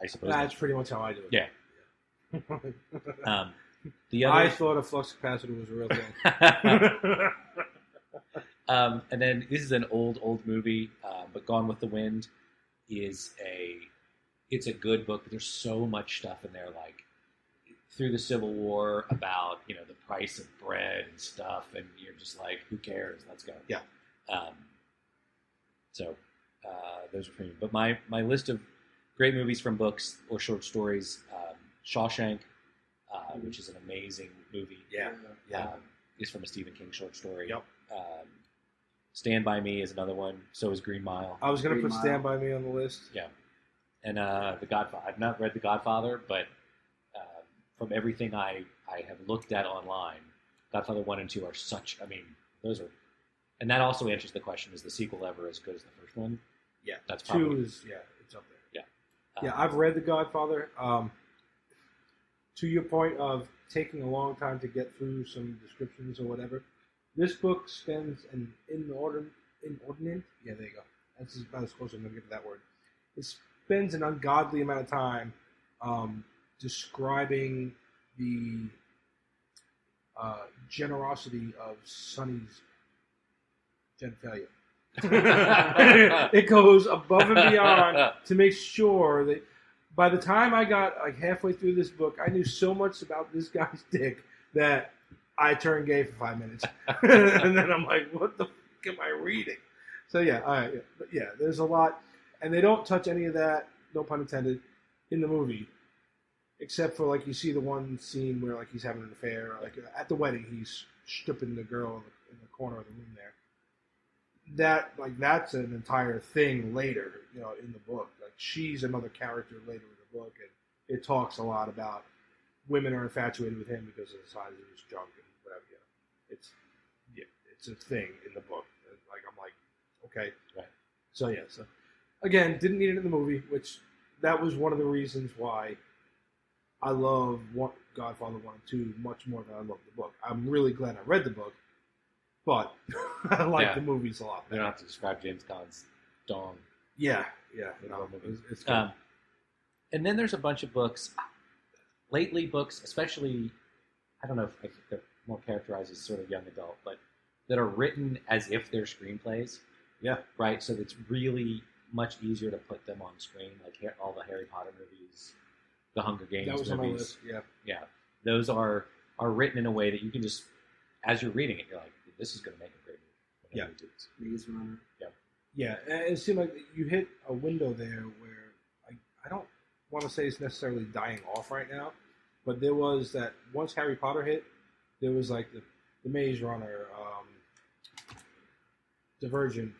I suppose That's pretty much how I do it. Yeah. The other, I thought a flux capacitor was a real thing. and then this is an old movie, but Gone with the Wind it's a good book, but there's so much stuff in there, like through the Civil War about the price of bread and stuff, and you're just like, who cares? Let's go. Yeah. So those are for me. But my list of great movies from books or short stories: Shawshank, which is an amazing movie. Yeah. Is from a Stephen King short story. Yep. Stand By Me is another one. So is Green Mile. I was going to Green put Mile. Stand By Me on the list. Yeah. And The Godfather. I've not read The Godfather, but from everything I have looked at online, Godfather 1 and 2 are those are... And that also answers the question, is the sequel ever as good as the first one? Yeah. That's 2 probably... is, it's up there. Yeah. I've read The Godfather. To your point of taking a long time to get through some descriptions or whatever, this book spends an inordinate. Yeah, there you go. That's about as close as I'm going to get to that word. It spends an ungodly amount of time describing the generosity of Sonny's genitalia. It goes above and beyond to make sure that by the time I got like halfway through this book, I knew so much about this guy's dick that I turned gay for 5 minutes. And then I'm like, what the fuck am I reading? So yeah, all right. But yeah, there's a lot. And they don't touch any of that, no pun intended, in the movie. Except for like you see the one scene where like he's having an affair. Like at the wedding, he's stripping the girl in the corner of the room there. That's an entire thing later, in the book. Like she's another character later in the book, and it talks a lot about women are infatuated with him because of the size of his junk and whatever. It's a thing in the book. Like I'm like, okay, right. So again, didn't need it in the movie, which that was one of the reasons why I love Godfather 1 and 2 much more than I love the book. I'm really glad I read the book. But I like the movies a lot You better. don't have to describe James Caan's dong. Yeah. It's good. And then there's a bunch of books, lately books, especially, I don't know if I think they're more characterized as sort of young adult, but that are written as if they're screenplays. Yeah. Right? So it's really much easier to put them on screen, like all the Harry Potter movies, the Hunger Games That was movies. on my list, yeah. Yeah. Those are written in a way that you can just, as you're reading it, you're like, this is going to make a great movie. Yeah. Maze Runner. Yeah, and it seemed like you hit a window there where I don't want to say it's necessarily dying off right now, but there was that once Harry Potter hit, there was like the Maze Runner, Divergent.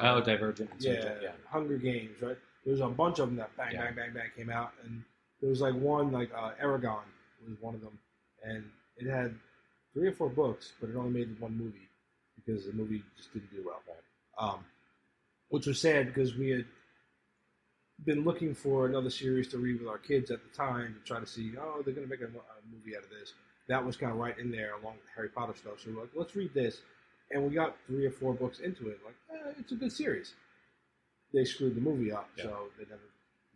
Divergent. Yeah, Hunger Games, right? There was a bunch of them that bang came out, and there was like one, like Aragon was one of them, and it had 3 or 4 books, but it only made one movie because the movie just didn't do well. Right? Which was sad because we had been looking for another series to read with our kids at the time to try to see, they're going to make a movie out of this. That was kind of right in there along with Harry Potter stuff. So we're like, let's read this. And we got 3 or 4 books into it. Like, it's a good series. they screwed the movie up, Yeah. so they never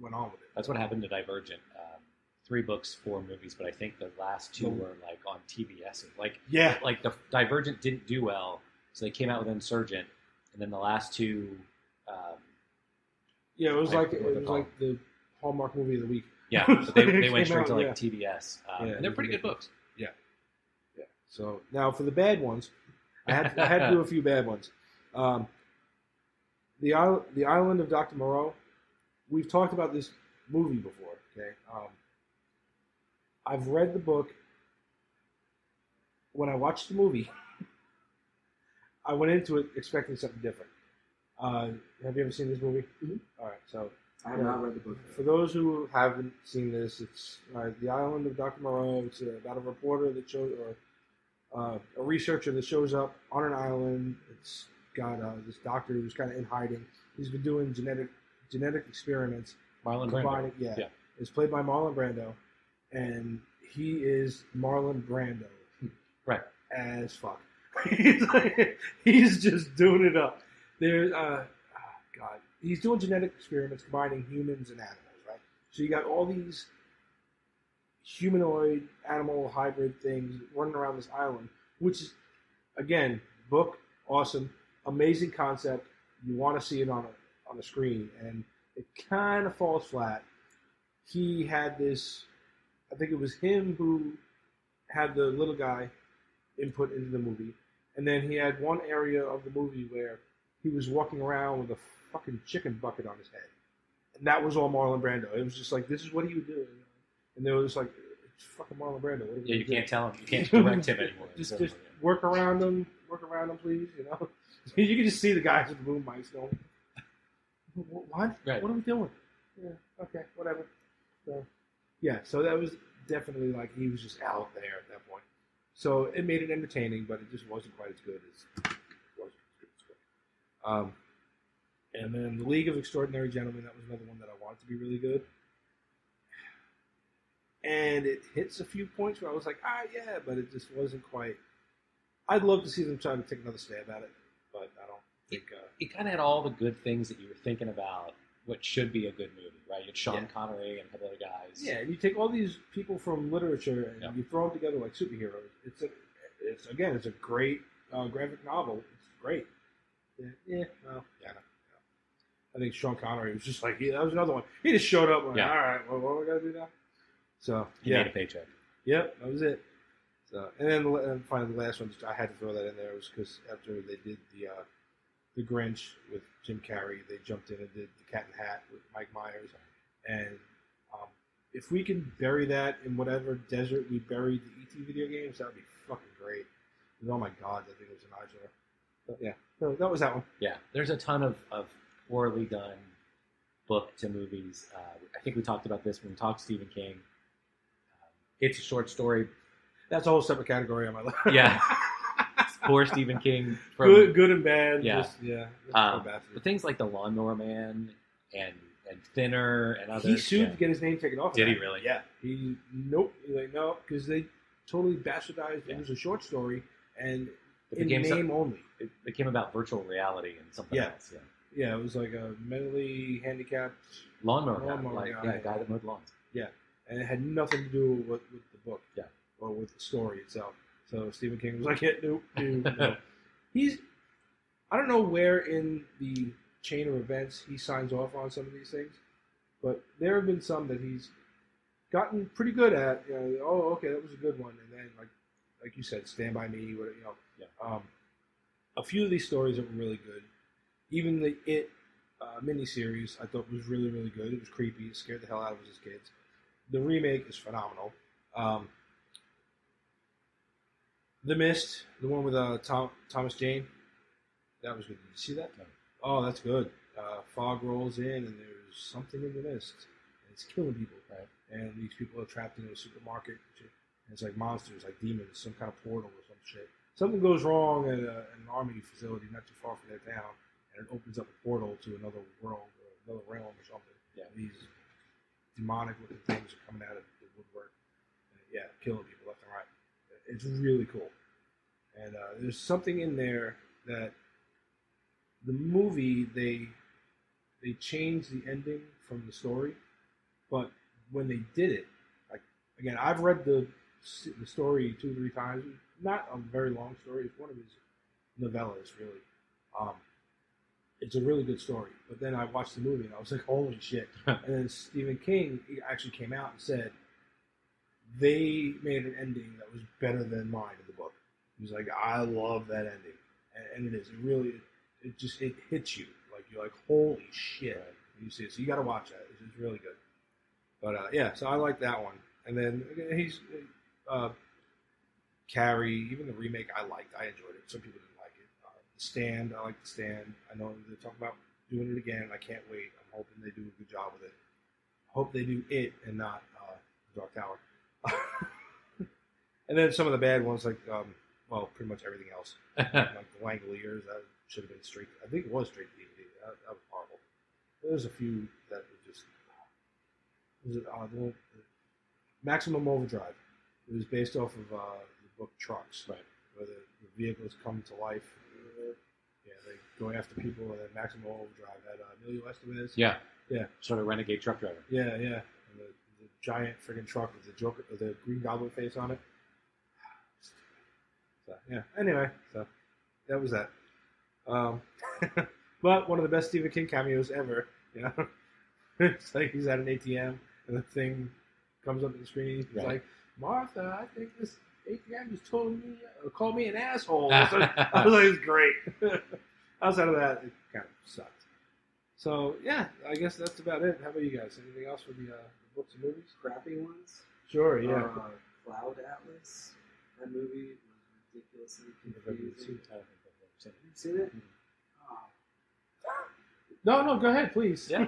went on with it. That's what happened to Divergent. 3 books, 4 movies, but I think the last 2 were like on TBS. Like the Divergent didn't do well, so they came out with Insurgent, and then the last 2. It was like the Hallmark movie of the week. Yeah, so they went straight to like TBS, and they're pretty good books. Yeah. So now for the bad ones, I had to do a few bad ones. The Island of Dr. Moreau. We've talked about this movie before. Okay. I've read the book. When I watched the movie, I went into it expecting something different. Have you ever seen this movie? Mm-hmm. All right, so I have not read the book. For those who haven't seen this, it's The Island of Dr. Moreau. It's about a reporter that shows, or a researcher that shows up on an island. It's got this doctor who's kind of in hiding. He's been doing genetic experiments. Marlon Brando. Yeah. It's played by Marlon Brando, and he is Marlon Brando. Right. As fuck. He's just doing it up. There's God. He's doing genetic experiments combining humans and animals, right? So you got all these humanoid animal hybrid things running around this island, which is, again, book, awesome, amazing concept. You want to see it on a screen, and it kind of falls flat. He had this, I think it was him who had the little guy input into the movie, and then he had one area of the movie where he was walking around with a fucking chicken bucket on his head. And that was all Marlon Brando. It was just like, this is what he would do. And they were just like, it's fucking Marlon Brando. Yeah, you can't tell him. You can't direct him anymore. just work around him, please, you know? You can just see the guys with the boom mics going, what? Right. What are we doing? Yeah, okay, whatever. So, yeah, so that was definitely like, he was just out there at that point. So it made it entertaining, but it just wasn't quite as good as and then The League of Extraordinary Gentlemen, that was another one that I wanted to be really good. And it hits a few points where I was like, yeah, but it just wasn't quite. I'd love to see them try to take another stab at it, but I don't think. It kind of had all the good things that you were thinking about what should be a good movie, right? You had Sean Connery and a couple other guys. Yeah, and you take all these people from literature and you throw them together like superheroes. It's a great graphic novel. It's great. No. I think Sean Connery was just like, that was another one. He just showed up like, all right, well, what are we going to do now? So, he made a paycheck. Yep, that was it. So, and then finally the last one, I had to throw that in there, was because after they did the Grinch with Jim Carrey, they jumped in and did the Cat in the Hat with Mike Myers. And if we can bury that in whatever desert we buried the E.T. video games, that would be fucking great. And, oh my God, that thing was an eyesore. But yeah, so that was that one. Yeah, there's a ton of poorly done book to movies. I think we talked about this when we talked Stephen King. It's a short story. That's a whole separate category on my list. Yeah. Poor Stephen King. Good and bad. Yeah. Bad. But things like The Lawnmower Man and Thinner and others. He sued to get his name taken off. Did he really? Yeah. He's like, no, because they totally bastardized. Yeah. It was a short story and in name only. It became about virtual reality and something else. Yeah. Yeah, it was like a mentally handicapped lawnmower guy. A guy that mowed lawns. Yeah, and it had nothing to do with the book. Yeah, or with the story itself. So Stephen King was like, nope. I don't know where in the chain of events he signs off on some of these things, but there have been some that he's gotten pretty good at. You know, oh, okay, that was a good one, and then like you said, Stand By Me. A few of these stories that were really good. Even the It miniseries I thought was really, really good. It was creepy. It scared the hell out of us as kids. The remake is phenomenal. The Mist, the one with Thomas Jane, that was good. Did you see that? No. Oh, that's good. Fog rolls in and there's something in the mist. And it's killing people. Right. And these people are trapped in a supermarket. And it's like monsters, like demons, some kind of portal or some shit. Something goes wrong at an army facility not too far from their town. And it opens up a portal to another world or another realm or something. Yeah. These demonic-looking things are coming out of the woodwork. And, killing people left and right. It's really cool. And there's something in there that the movie, they they changed the ending from the story, but when they did it, like again, I've read the story 2-3 times. Not a very long story. It's one of his novellas, really. It's a really good story. But then I watched the movie and I was like, holy shit. And then Stephen King actually came out and said they made an ending that was better than mine in the book. He was like, I love that ending. And it is. It really, it hits you. Like, you're like, holy shit. When you see it. So you got to watch that. It's really good. But, yeah, so I like that one. And then he's, Carrie, even the remake I liked. I enjoyed it. Some people didn't like it. The Stand, I like The Stand. I know they're talking about doing it again. I can't wait. I'm hoping they do a good job with it. Hope they do it and not Dark Tower. And then some of the bad ones, like, well, pretty much everything else. Like the Langoliers, that should have been straight. I think it was straight DVD. That was horrible. There's a few that were just. Was it the Maximum Overdrive? It was based off of the book Trucks, right? Where the vehicles come to life. Yeah, they go after people. And then Maximum Overdrive had Emilio Estevez. Yeah. Yeah. Sort of renegade truck driver. Yeah, yeah. And the giant friggin' truck with the Joker, the Green Goblin face on it. So yeah. Anyway, so that was that. But one of the best Stephen King cameos ever. You know, it's like he's at an ATM and the thing comes up on the screen. He's like, Martha, I think this ATM just called me an asshole. I was like, it's great. Outside of that, it kind of sucked. So yeah, I guess that's about it. How about you guys? Anything else for the books and movies? Crappy ones. Sure. Yeah. Cloud Atlas. That movie was ridiculously confusing. Have you seen it? No, go ahead, please. Yeah.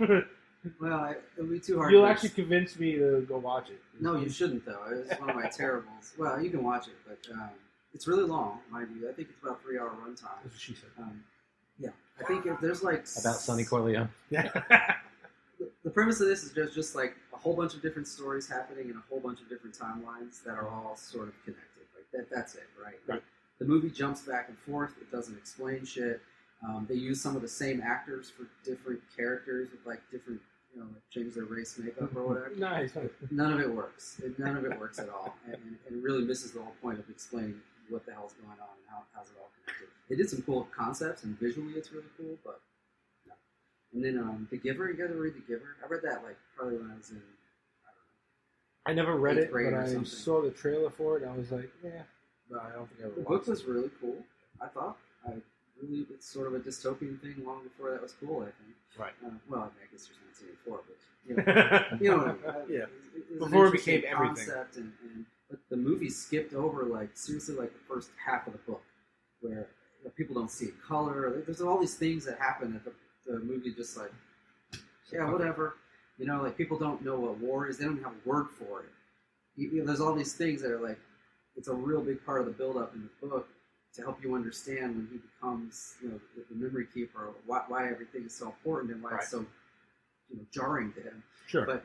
Well, it would be too hard. You'll actually convince me to go watch it. No, you shouldn't, though. It's one of my terribles. Well, you can watch it, but it's really long, mind you. I think it's about 3-hour runtime. That's what she said. Yeah. I think if there's like... About Sonny Corleone. Yeah. The premise of this is just like a whole bunch of different stories happening in a whole bunch of different timelines that are all sort of connected. Like that's it, right? Right. The movie jumps back and forth. It doesn't explain shit. They use some of the same actors for different characters with like different, like change their race makeup or whatever. Nice. None of it works. None of it works at all, and it really misses the whole point of explaining what the hell's going on and how's it all connected. They did some cool concepts, and visually it's really cool, but no. And then The Giver. You guys ever read The Giver? I read that like probably when I was in. I never read it, grade but or I something. saw the trailer for it, and I was like, yeah. No, I don't think I ever The watched book it. was really cool. I thought. It's sort of a dystopian thing. Long before that was cool, I think. Right. Well, I guess there's 1984, but you know what I mean. Yeah. It was Before an it became interesting everything. concept, but the movie skipped over like seriously like the first half of the book, where people don't see a color. There's all these things that happen that the movie just like, yeah, whatever. Like people don't know what war is. They don't have a word for it. There's all these things that are like, it's a real big part of the build-up in the book to help you understand when he becomes, the memory keeper, why everything is so important and why it's so, jarring to him. Sure. But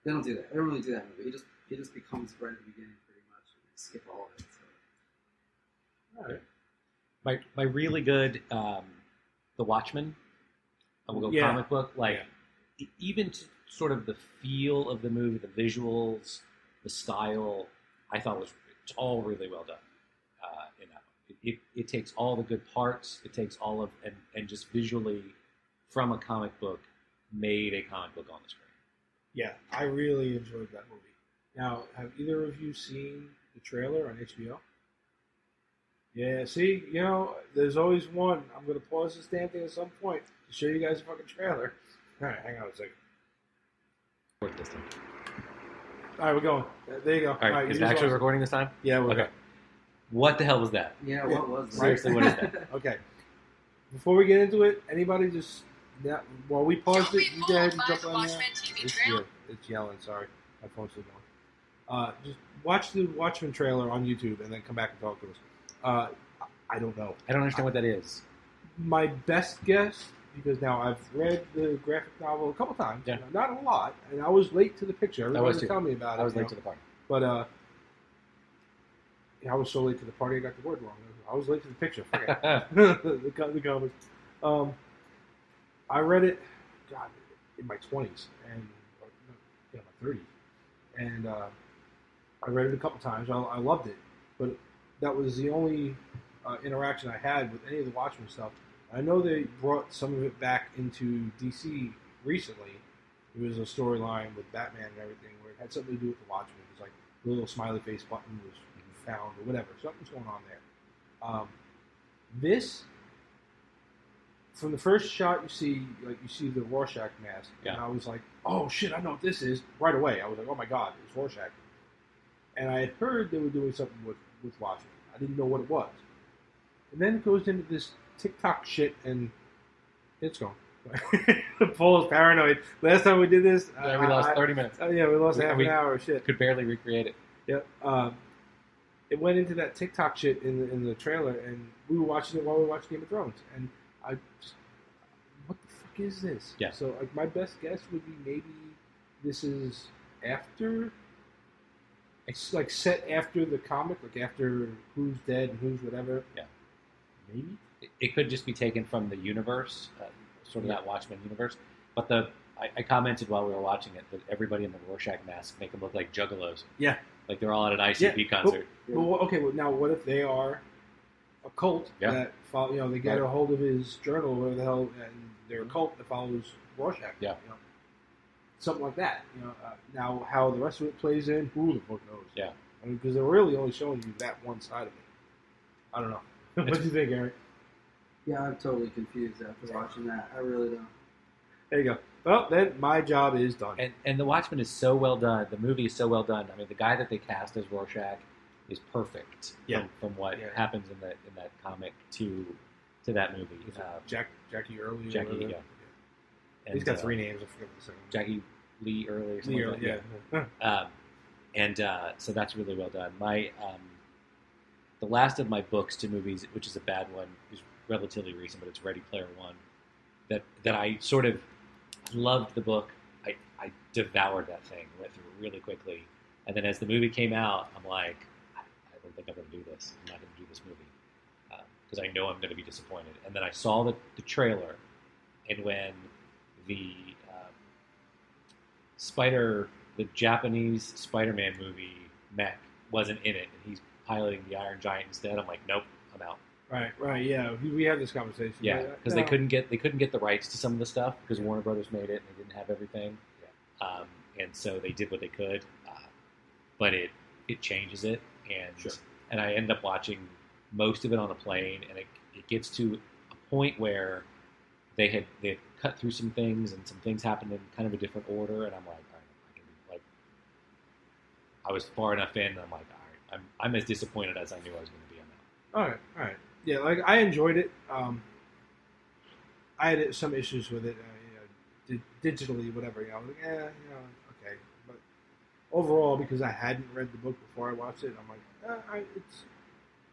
they don't do that. They don't really do that in the movie. He just becomes right at the beginning, pretty much. And they skip all of it. So. All right. My really good The Watchmen, comic book, even to sort of the feel of the movie, the visuals, the style, I thought it's all really well done. In that one. It takes all the good parts, it takes all of and just visually from a comic book made a comic book on the screen. Yeah, I really enjoyed that movie. Now, have either of you seen the trailer on HBO? Yeah, see, there's always one. I'm going to pause this damn thing at some point to show you guys a fucking trailer. All right, hang on a second. Work this time. All right, we're going. There you go. All right, is it actually recording this time? Yeah, we're okay. What the hell was that? Yeah, what was that? Seriously, what is that? Okay. Before we get into it, anybody just... while we paused it, you go ahead and jump on there. It's yelling, sorry. My phone's still going. Just watch the Watchmen trailer on YouTube and then come back and talk to us. I don't know. I don't understand what that is. My best guess, because now I've read the graphic novel a couple times, not a lot, and I was late to the picture. Everybody was telling me about it. I was late to the party. But I was so late to the party I got the word wrong. I was late to the picture. Forget the comics. I read it God, in my 20s and my 30s, and I read it a couple times. I loved it, but that was the only interaction I had with any of the Watchmen stuff. I know they brought some of it back into DC recently. There was a storyline with Batman and everything where it had something to do with the Watchmen. It was like the little smiley face button was found or whatever. Something's going on there. This, from the first shot you see the Rorschach mask, and I was like, oh shit, I know what this is right away. I was like, oh my god, it's Rorschach. And I had heard they were doing something with Watchmen. I didn't know what it was. And then it goes into this TikTok shit, and it's gone. Paul is paranoid. Last time we did this, we lost 30 minutes. We lost half an hour of shit. Could barely recreate it. Yep. It went into that TikTok shit in the trailer, and we were watching it while we were watching Game of Thrones. And I just, what the fuck is this? Yeah. So like, my best guess would be maybe this is after. It's like set after the comic, like after who's dead and who's whatever. Yeah. Maybe. It could just be taken from the universe, sort of that Watchmen universe. But I commented while we were watching it that everybody in the Rorschach mask make them look like juggalos. Yeah. Like they're all at an ICP concert. Well, okay, well, now what if they are a cult that follow, they get a hold of his journal, whatever the hell, and they're a cult that follows Rorschach. Yeah. Something like that. Now how the rest of it plays in, who the fuck knows? Yeah. I mean, because they're really only showing you that one side of it. I don't know. What do you think, Eric? Yeah, I'm totally confused after watching that. I really don't. There you go. Well, then my job is done. And The Watchmen is so well done. The movie is so well done. I mean, the guy that they cast as Rorschach is perfect from what happens in that comic to that movie. Jackie Early. Jackie, yeah. And, he's got 3 names. I forget the second. Jackie Lee Early or something. Lee Early, yeah. So that's really well done. My the last of my books to movies, which is a bad one, is relatively recent, but it's Ready Player One. That I sort of loved the book. I devoured that thing, went through it really quickly, and then as the movie came out, I'm like, I don't think I'm going to do this. I'm not going to do this movie because I know I'm going to be disappointed. And then I saw the trailer, and when the the Japanese Spider-Man movie mech wasn't in it, and he's piloting the Iron Giant instead, I'm like, nope, I'm out. Right, yeah. We had this conversation. Yeah, because they couldn't get the rights to some of the stuff because Warner Brothers made it and they didn't have everything. Yeah. And so they did what they could, but it changes it, and I end up watching most of it on a plane, and it gets to a point where they had cut through some things, and some things happened in kind of a different order, and I'm like, all right, I was far enough in, and I'm like, all right, I'm as disappointed as I knew I was going to be on that. All right. Yeah, like I enjoyed it. I had some issues with it, digitally, whatever. I was like, okay. But overall, because I hadn't read the book before I watched it, I'm like,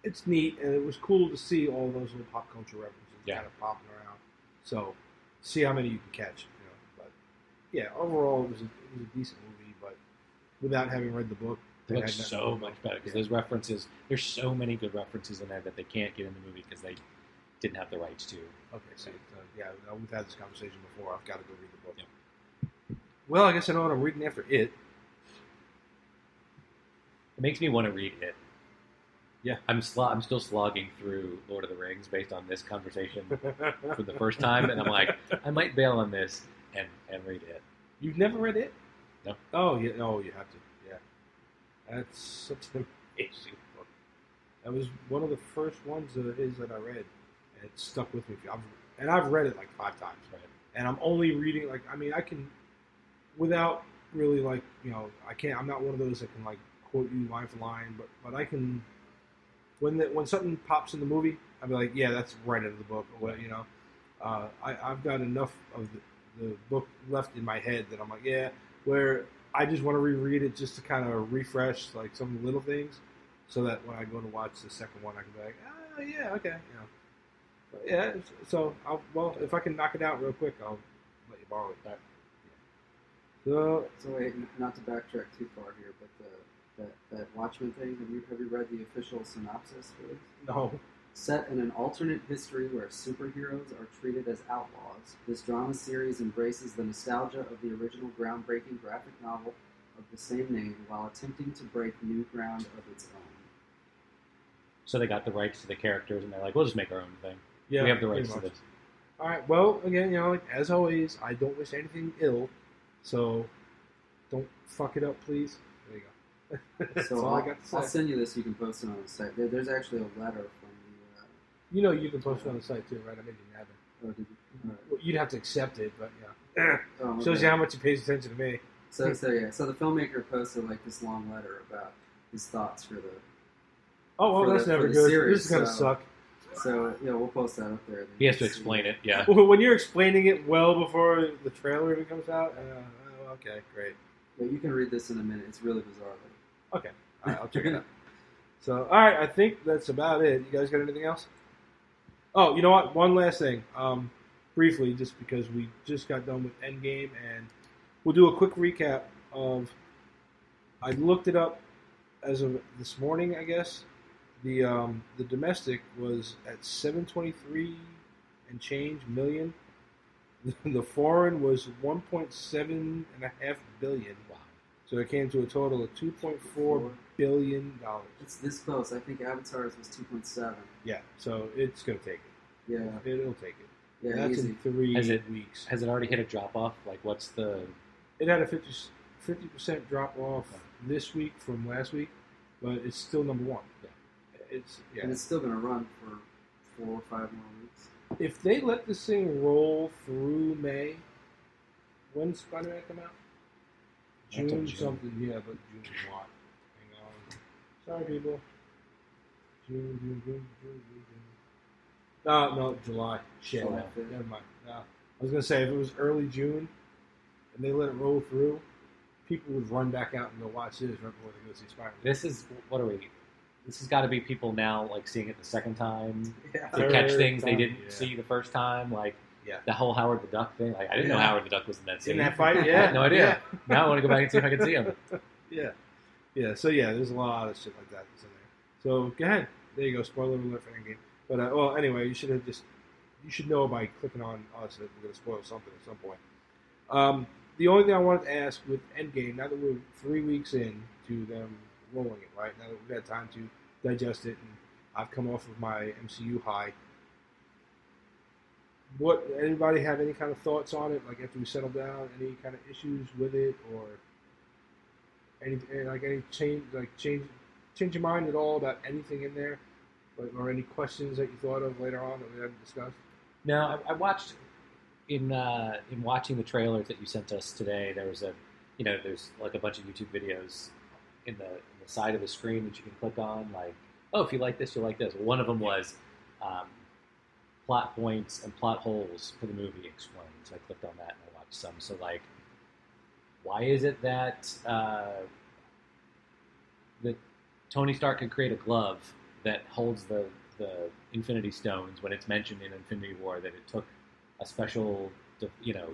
it's neat, and it was cool to see all those little pop culture references kind of popping around. So, see how many you can catch. But yeah, overall, it was a decent movie. But without having read the book. It looks so much better because those references. There's so many good references in there that they can't get in the movie because they didn't have the rights to. Okay, so we've had this conversation before. I've got to go read the book. Yeah. Well, I guess I know what I'm reading after it. It makes me want to read it. Yeah, I'm still slogging through Lord of the Rings based on this conversation for the first time, and I'm like, I might bail on this and read it. You've never read it? No. Oh, yeah. No, you have to. That's such an amazing book. That was one of the first ones of his that I read, and it stuck with me. I've read it like 5 times, right? And I'm only reading I can, without really I can't. I'm not one of those that can quote you line for line, but I can. When something pops in the movie, I'll be like, yeah, that's right out of the book. Or I've got enough of the book left in my head that I'm like, yeah, where. I just want to reread it just to kind of refresh some of the little things, so that when I go to watch the second one, I can be like, yeah, okay, But yeah. So if I can knock it out real quick, I'll let you borrow it back. So wait, not to backtrack too far here, but that Watchmen thing. Have you read the official synopsis for this? No. Set in an alternate history where superheroes are treated as outlaws, this drama series embraces the nostalgia of the original groundbreaking graphic novel of the same name while attempting to break new ground of its own. So they got the rights to the characters, and they're like, we'll just make our own thing. Yeah, We have the pretty rights to much. this. All right. Well, again, like as always, I don't wish anything ill, so don't fuck it up, please. There you go. That's So all I got to say. I'll send you this. You can post it on the site. There's actually a letter from the. You know, you can post it on the site too, right? I made you have it. Oh, did you? All right. Well, you'd have to accept it, but yeah. Oh, okay. Shows you how much he pays attention to me. So the filmmaker posted like this long letter about his thoughts for the. Oh, well, For that's the- never for the good. series, This is gonna so- suck. So yeah, we'll post that up there. He has to explain it, yeah. When you're explaining it well before the trailer even comes out, okay, great. Yeah, you can read this in a minute. It's really bizarre. Okay, all right, I'll check it out. So, all right, I think that's about it. You guys got anything else? Oh, you know what? One last thing. Briefly, just because we just got done with Endgame, and we'll do a quick recap of. I looked it up as of this morning, I guess. The domestic was at 723 and change million. The foreign was 1.7 and a half billion. Wow. So it came to a total of 2.4 billion dollars. It's this close. I think Avatar's was 2.7. Yeah, so it's gonna take it. Yeah, It'll take it. yeah, That's easy. in 3 Has it- weeks. Has it already hit a drop off? Like, what's the? It had a 50% drop off this week from last week, but it's still number one. Yeah. And it's still going to run for 4 or 5 more weeks. If they let this thing roll through May, when's Spider-Man come out? That's in June something, yeah, but June what? Hang on. Sorry, people. June. No, July. Shit, July no, 5th. never mind. No. I was gonna say if it was early June and they let it roll through, people would run back out and go watch this right before they go see Spider-Man. This is what are we? This has got to be people now like seeing it the second time Yeah. to catch Third things they time, didn't yeah. see the first time. Like Yeah. the whole Howard the Duck thing. Like I didn't know Yeah. Howard the Duck was in that scene. In that fight, I yeah. had no idea. Now I want to go back and see if I can see him. Yeah. So yeah, there's a lot of shit like that that's in there. So go ahead. There you go. Spoiler alert for Endgame. But well, anyway, you should know by clicking on us that we're going to spoil something at some point. The only thing I wanted to ask with Endgame, now that we're 3 weeks in to them rolling it, right? Now that we've had time to digest it, and I've come off of my MCU high. Anybody have any kind of thoughts on it? Like after we settle down, any kind of issues with it, or any change your mind at all about anything in there, or any questions that you thought of later on that we haven't discussed? No, I watched in watching the trailers that you sent us today. There was there's like a bunch of YouTube videos in the side of the screen that you can click on. Like, oh, if you like this, you'll like this. One of them was plot points and plot holes for the movie explained. So I clicked on that and I watched some. So like, why is it that that Tony Stark could create a glove that holds the Infinity Stones when it's mentioned in Infinity War that it took a special,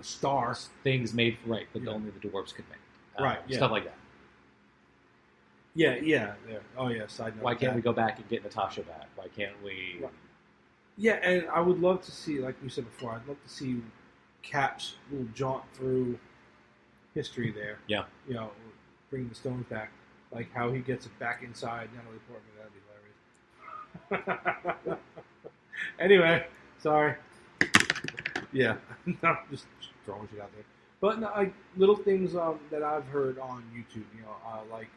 Star. things made for that Yeah. only the dwarves could make. Right, yeah. Stuff like that. Yeah. There. Oh yeah. Side note. Why can't we that. go back and get Natasha back? Why can't we? Right. Yeah, and I would love to see, like we said before, I'd love to see Cap's little jaunt through history there. Yeah. Bringing the stones back, like how he gets it back inside Natalie Portman. That'd be hilarious. Anyway, sorry. Yeah, no, just throwing shit out there. But no, like little things that I've heard on YouTube, like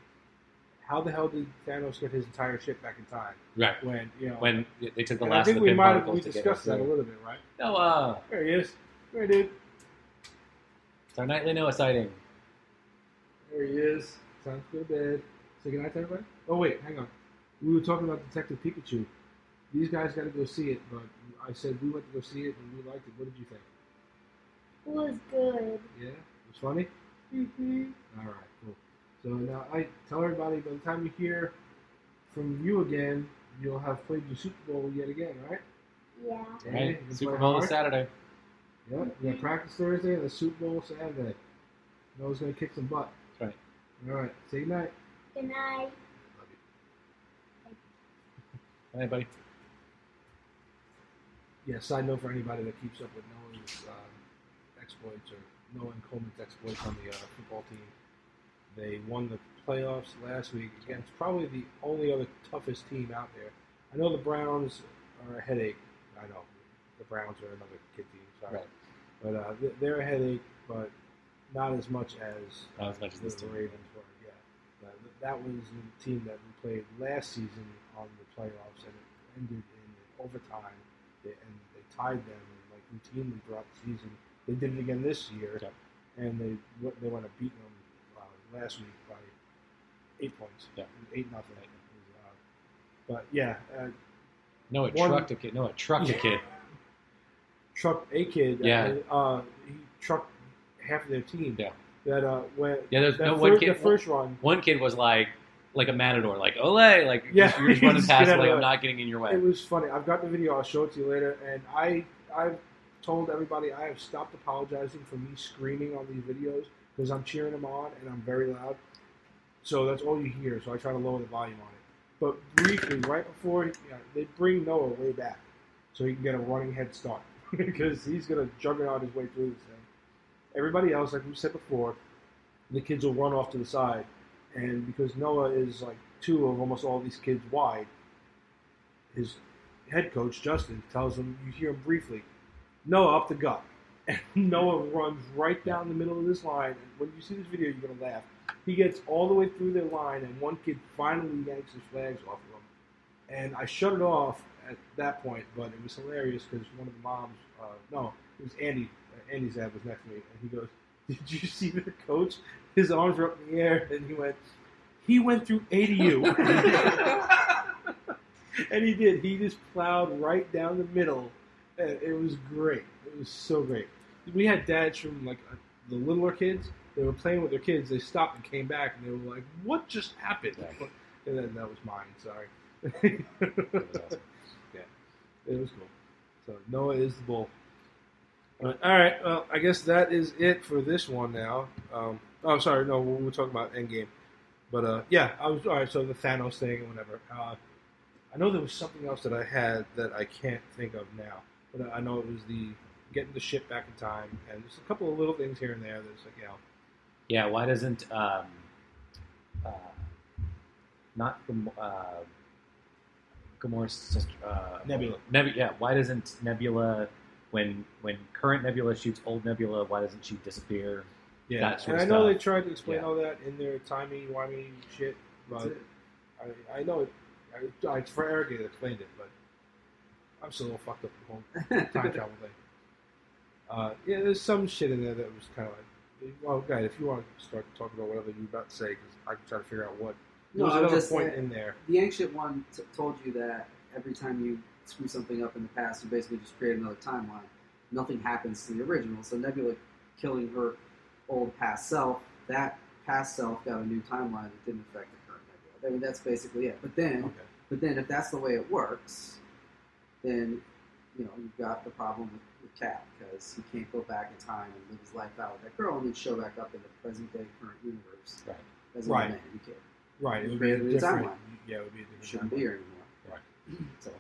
how the hell did Thanos get his entire ship back in time? Right. When they took the and I last think of the we pin might have particles to get discussed us that a there. little bit, right? Noah, There he is. There, dude. it's our nightly Noah sighting. There he is. Time to go to bed. Say goodnight to everybody. Oh wait, hang on. We were talking about Detective Pikachu. These guys got to go see it, but I said we went to go see it and we liked it. What did you think? It was good. Yeah, it was funny. Mm-hmm. All right, cool. So now I tell everybody by the time you hear from you again, you'll have played your Super Bowl yet again, right? Yeah. Yeah, Right. you can Super play Bowl hard. is Saturday. Yeah, we got practice Thursday and the Super Bowl Saturday. Noah's gonna kick some butt. That's right. All right, say goodnight. Good night. Love you. Bye, buddy. Yeah, side note for anybody that keeps up with Noah's exploits or Noah and Coleman's exploits on the football team. They won the playoffs last week against probably the only other toughest team out there. I know the Browns are a headache. I know the Browns are another kid team, sorry. Right. But they're a headache, but not as much as this the team. Ravens were. Yeah, that was the team that we played last season on the playoffs, and it ended in overtime. And they tied them like routinely throughout the season. They did it again this year, and they went to beat them last week by 8 points. Yeah. 8-0. But yeah, Noah trucked a kid. Noah trucked a kid. Trucked a kid. Yeah. He trucked half of their team. Yeah. That when there's that no one kid. The first run. One kid was like a matador, like Olay, like Yeah, you're just running just past, get out like of I'm the not getting in your way. It was funny. I've got the video. I'll show it to you later. And I've told everybody I have stopped apologizing for me screaming on these videos because I'm cheering them on and I'm very loud. So that's all you hear. So I try to lower the volume on it. But briefly, right before they bring Noah way back so he can get a running head start because he's going to juggernaut his way through this thing. Everybody else, like we said before, the kids will run off to the side. And because Noah is like two of almost all these kids wide, his head coach, Justin, tells him, you hear him briefly, Noah up the gut. And Noah runs right down the middle of this line. And when you see this video, you're going to laugh. He gets all the way through their line, and one kid finally yanks his flags off of him. And I shut it off at that point, but it was hilarious because one of the moms, it was Andy. Andy's dad was next to me, and he goes, did you see the coach? His arms were up in the air, and he went through 8 of you. And he did. He just plowed right down the middle. And it was great. It was so great. We had dads from like the littler kids. They were playing with their kids. They stopped and came back, and they were like, what just happened? And then that was mine. Sorry. Yeah, it was cool. So Noah is the bull. All right. Well, I guess that is it for this one now. Sorry. No, we're talking about Endgame. But yeah, I was all right. So the Thanos thing and whatever. I know there was something else that I had that I can't think of now. But I know it was the getting the ship back in time, and just a couple of little things here and there that's like, Yeah, why doesn't Gamora's sister Nebula? Yeah, why doesn't Nebula when current Nebula shoots old Nebula, why doesn't she disappear? Yeah, that sort and of I know stuff. they tried to explain Yeah. all that in their timey-wimey shit, but I know it. For Eric, it explained it, but I'm still a little fucked up with the whole time travel thing. Yeah, there's some shit in there that was kind of like, well, guys, if you want to start talking about whatever you're about to say, because I can try to figure out what. There was another point in there. The ancient one told you that every time you screw something up in the past, you basically just create another timeline. Nothing happens to the original. So Nebula killing her old past self, that past self got a new timeline that didn't affect the current Nebula. I mean, that's basically it. But then if that's the way it works, then you've got the problem with Cap, because he can't go back in time and live his life out with that girl and then show back up in the present day current universe. Right. As a man, you can't. Right, it would be Created a a new different. timeline. Yeah, it would be a different. Shouldn't be here anymore. Right. So.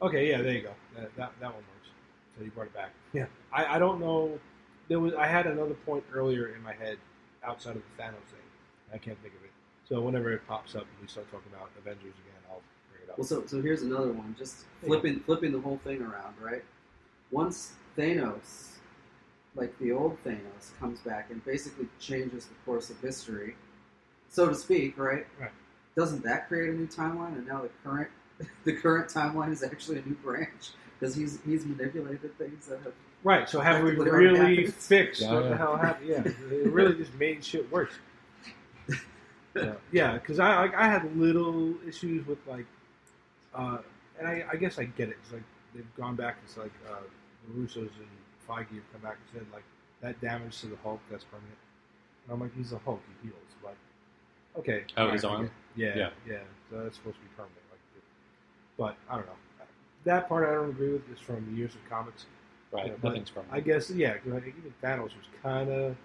Okay, yeah, there you go. That one works. So you brought it back. Yeah, I don't know. I had another point earlier in my head outside of the Thanos thing. I can't think of it. So whenever it pops up and we start talking about Avengers again, I'll bring it up. Well, so here's another one. Just flipping the whole thing around, right? Once Thanos, like the old Thanos, comes back and basically changes the course of history, so to speak, right? Right. Doesn't that create a new timeline? And now the current timeline is actually a new branch because he's manipulated things that have. Right. So have we Practically already really happened. fixed Yeah, what the yeah. hell happened? Yeah, it really just made shit worse. Yeah, because I had little issues with like, and I guess I get it. It's like they've gone back. It's like the Russos and Feige have come back and said like that damage to the Hulk, that's permanent. And I'm like, he's a Hulk, he heals. But okay. Oh, right, his I arm? get it. Yeah. Yeah. So that's supposed to be permanent. But I don't know. That part I don't agree with. Is from years of comics. Right, Yeah, but nothing's from I guess because I think even Thanos was kind of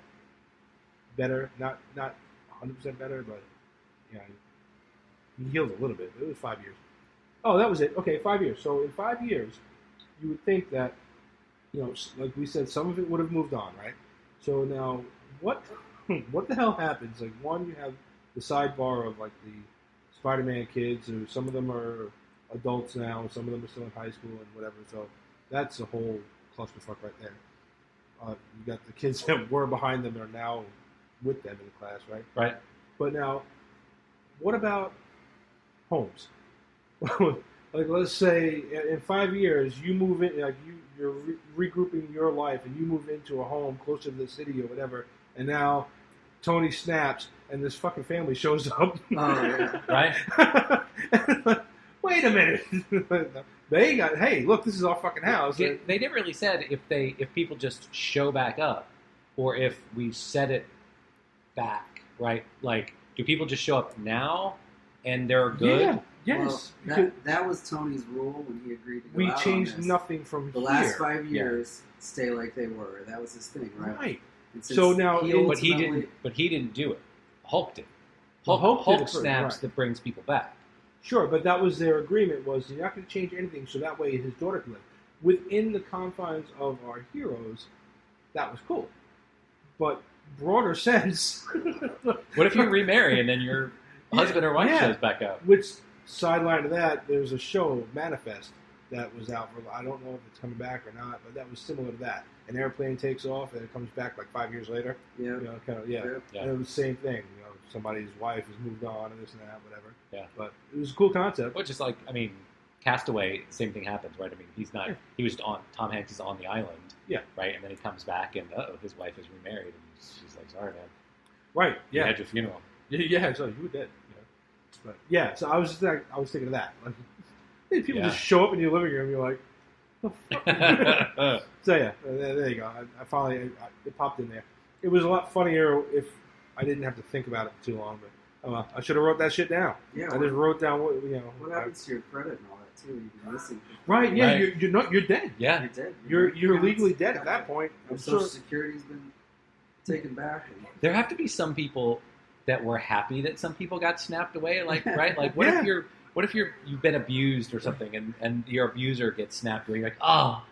better, not 100% better, but yeah, he healed a little bit. It was 5 years. Oh, that was it. Okay, 5 years. So in 5 years, you would think that, like we said, some of it would have moved on, right? So now, what the hell happens? Like, one, you have the sidebar of like the Spider-Man kids, or some of them are adults now, some of them are still in high school and whatever. So that's a whole clusterfuck right there. You got the kids that were behind them are now with them in the class, right? Right. But now, what about homes? Like, let's say in 5 years you move in, like you're regrouping your life, and you move into a home closer to the city or whatever, and now Tony snaps, and this fucking family shows up. Oh, yeah. Right. Wait a minute. They got, hey, look, this is our fucking house. They never really said if people just show back up, or if we set it back, right? Like, do people just show up now and they're good? Yeah, yes. Well, that was Tony's rule when he agreed to go We out changed on this. nothing from The here. last 5 years stay like they were. That was his thing, right? Right. And since So now, But he didn't do it. Hulk did. Well, Hulk did it first, snaps right. that brings people back. Sure, but that was their agreement, was you're not going to change anything, so that way his daughter can live. Within the confines of our heroes, that was cool. But broader sense... What if you remarry and then your husband or wife shows back up? Which, sideline to that, there's a show, Manifest, that was out for... I don't know if it's coming back or not, but that was similar to that. An airplane takes off, and it comes back like 5 years later. Yeah. Yeah. Yeah. And it was the same thing. Somebody's wife has moved on and this and that, whatever. Yeah. But it was a cool concept. Which is like, I mean, Castaway, same thing happens, right? I mean, he's not, he was on, Tom Hanks is on the island. Yeah. Right? And then he comes back and, his wife is remarried. And she's like, sorry, man. Right. You Yeah. had your funeral. Yeah. So you were dead. But yeah. So I was thinking of that. Like, people Yeah. just show up in your living room. You're like, the fuck? So yeah, there you go. I finally it popped in there. It was a lot funnier if I didn't have to think about it too long. But I should have wrote that shit down. Yeah. I just wrote down what What happens to your credit and all that too? You've been missing. Right. Yeah. Right. You're dead. Yeah. You're dead. You're Accounts, legally dead at that point. Your I'm Social sure. Security's been taken back. And, There have to be some people that were happy that some people got snapped away. Like, right? Like, what if you've been abused or something and your abuser gets snapped away? You're like, oh,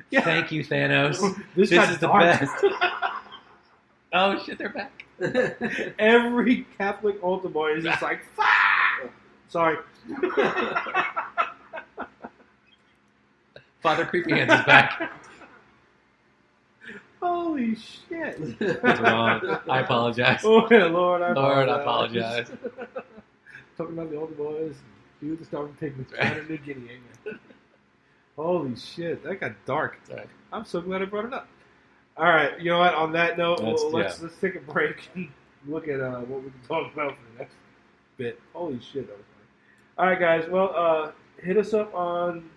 Yeah. thank you, Thanos. This This got is the dark. best. Oh, shit, they're back. Every Catholic altar boy is just like, fuck! Sorry. Father Creepy Hands is back. Holy shit. That's wrong. I apologize. Oh, yeah, Lord, I Lord, I apologize. apologize. Talking about the older boys, do the starving pigments down in New Guinea, amen. Holy shit, that got dark. Sorry. I'm so glad I brought it up. All right, you know what? On that note, Let's let's take a break and look at what we can talk about for the next bit. Holy shit, that was funny. All right, guys. Well, hit us up on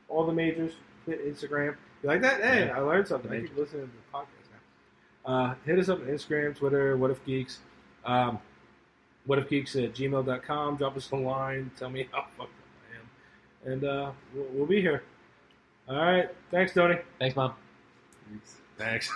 all the majors. Hit Instagram. You like that? Hey, Yeah. I learned something. I keep listening to the podcast now. Hit us up on Instagram, Twitter, What If Geeks. whatifgeeks@gmail.com. Drop us a line. Tell me how fucked up I am. And we'll be here. All right. Thanks, Tony. Thanks, Mom. Thanks. Thanks.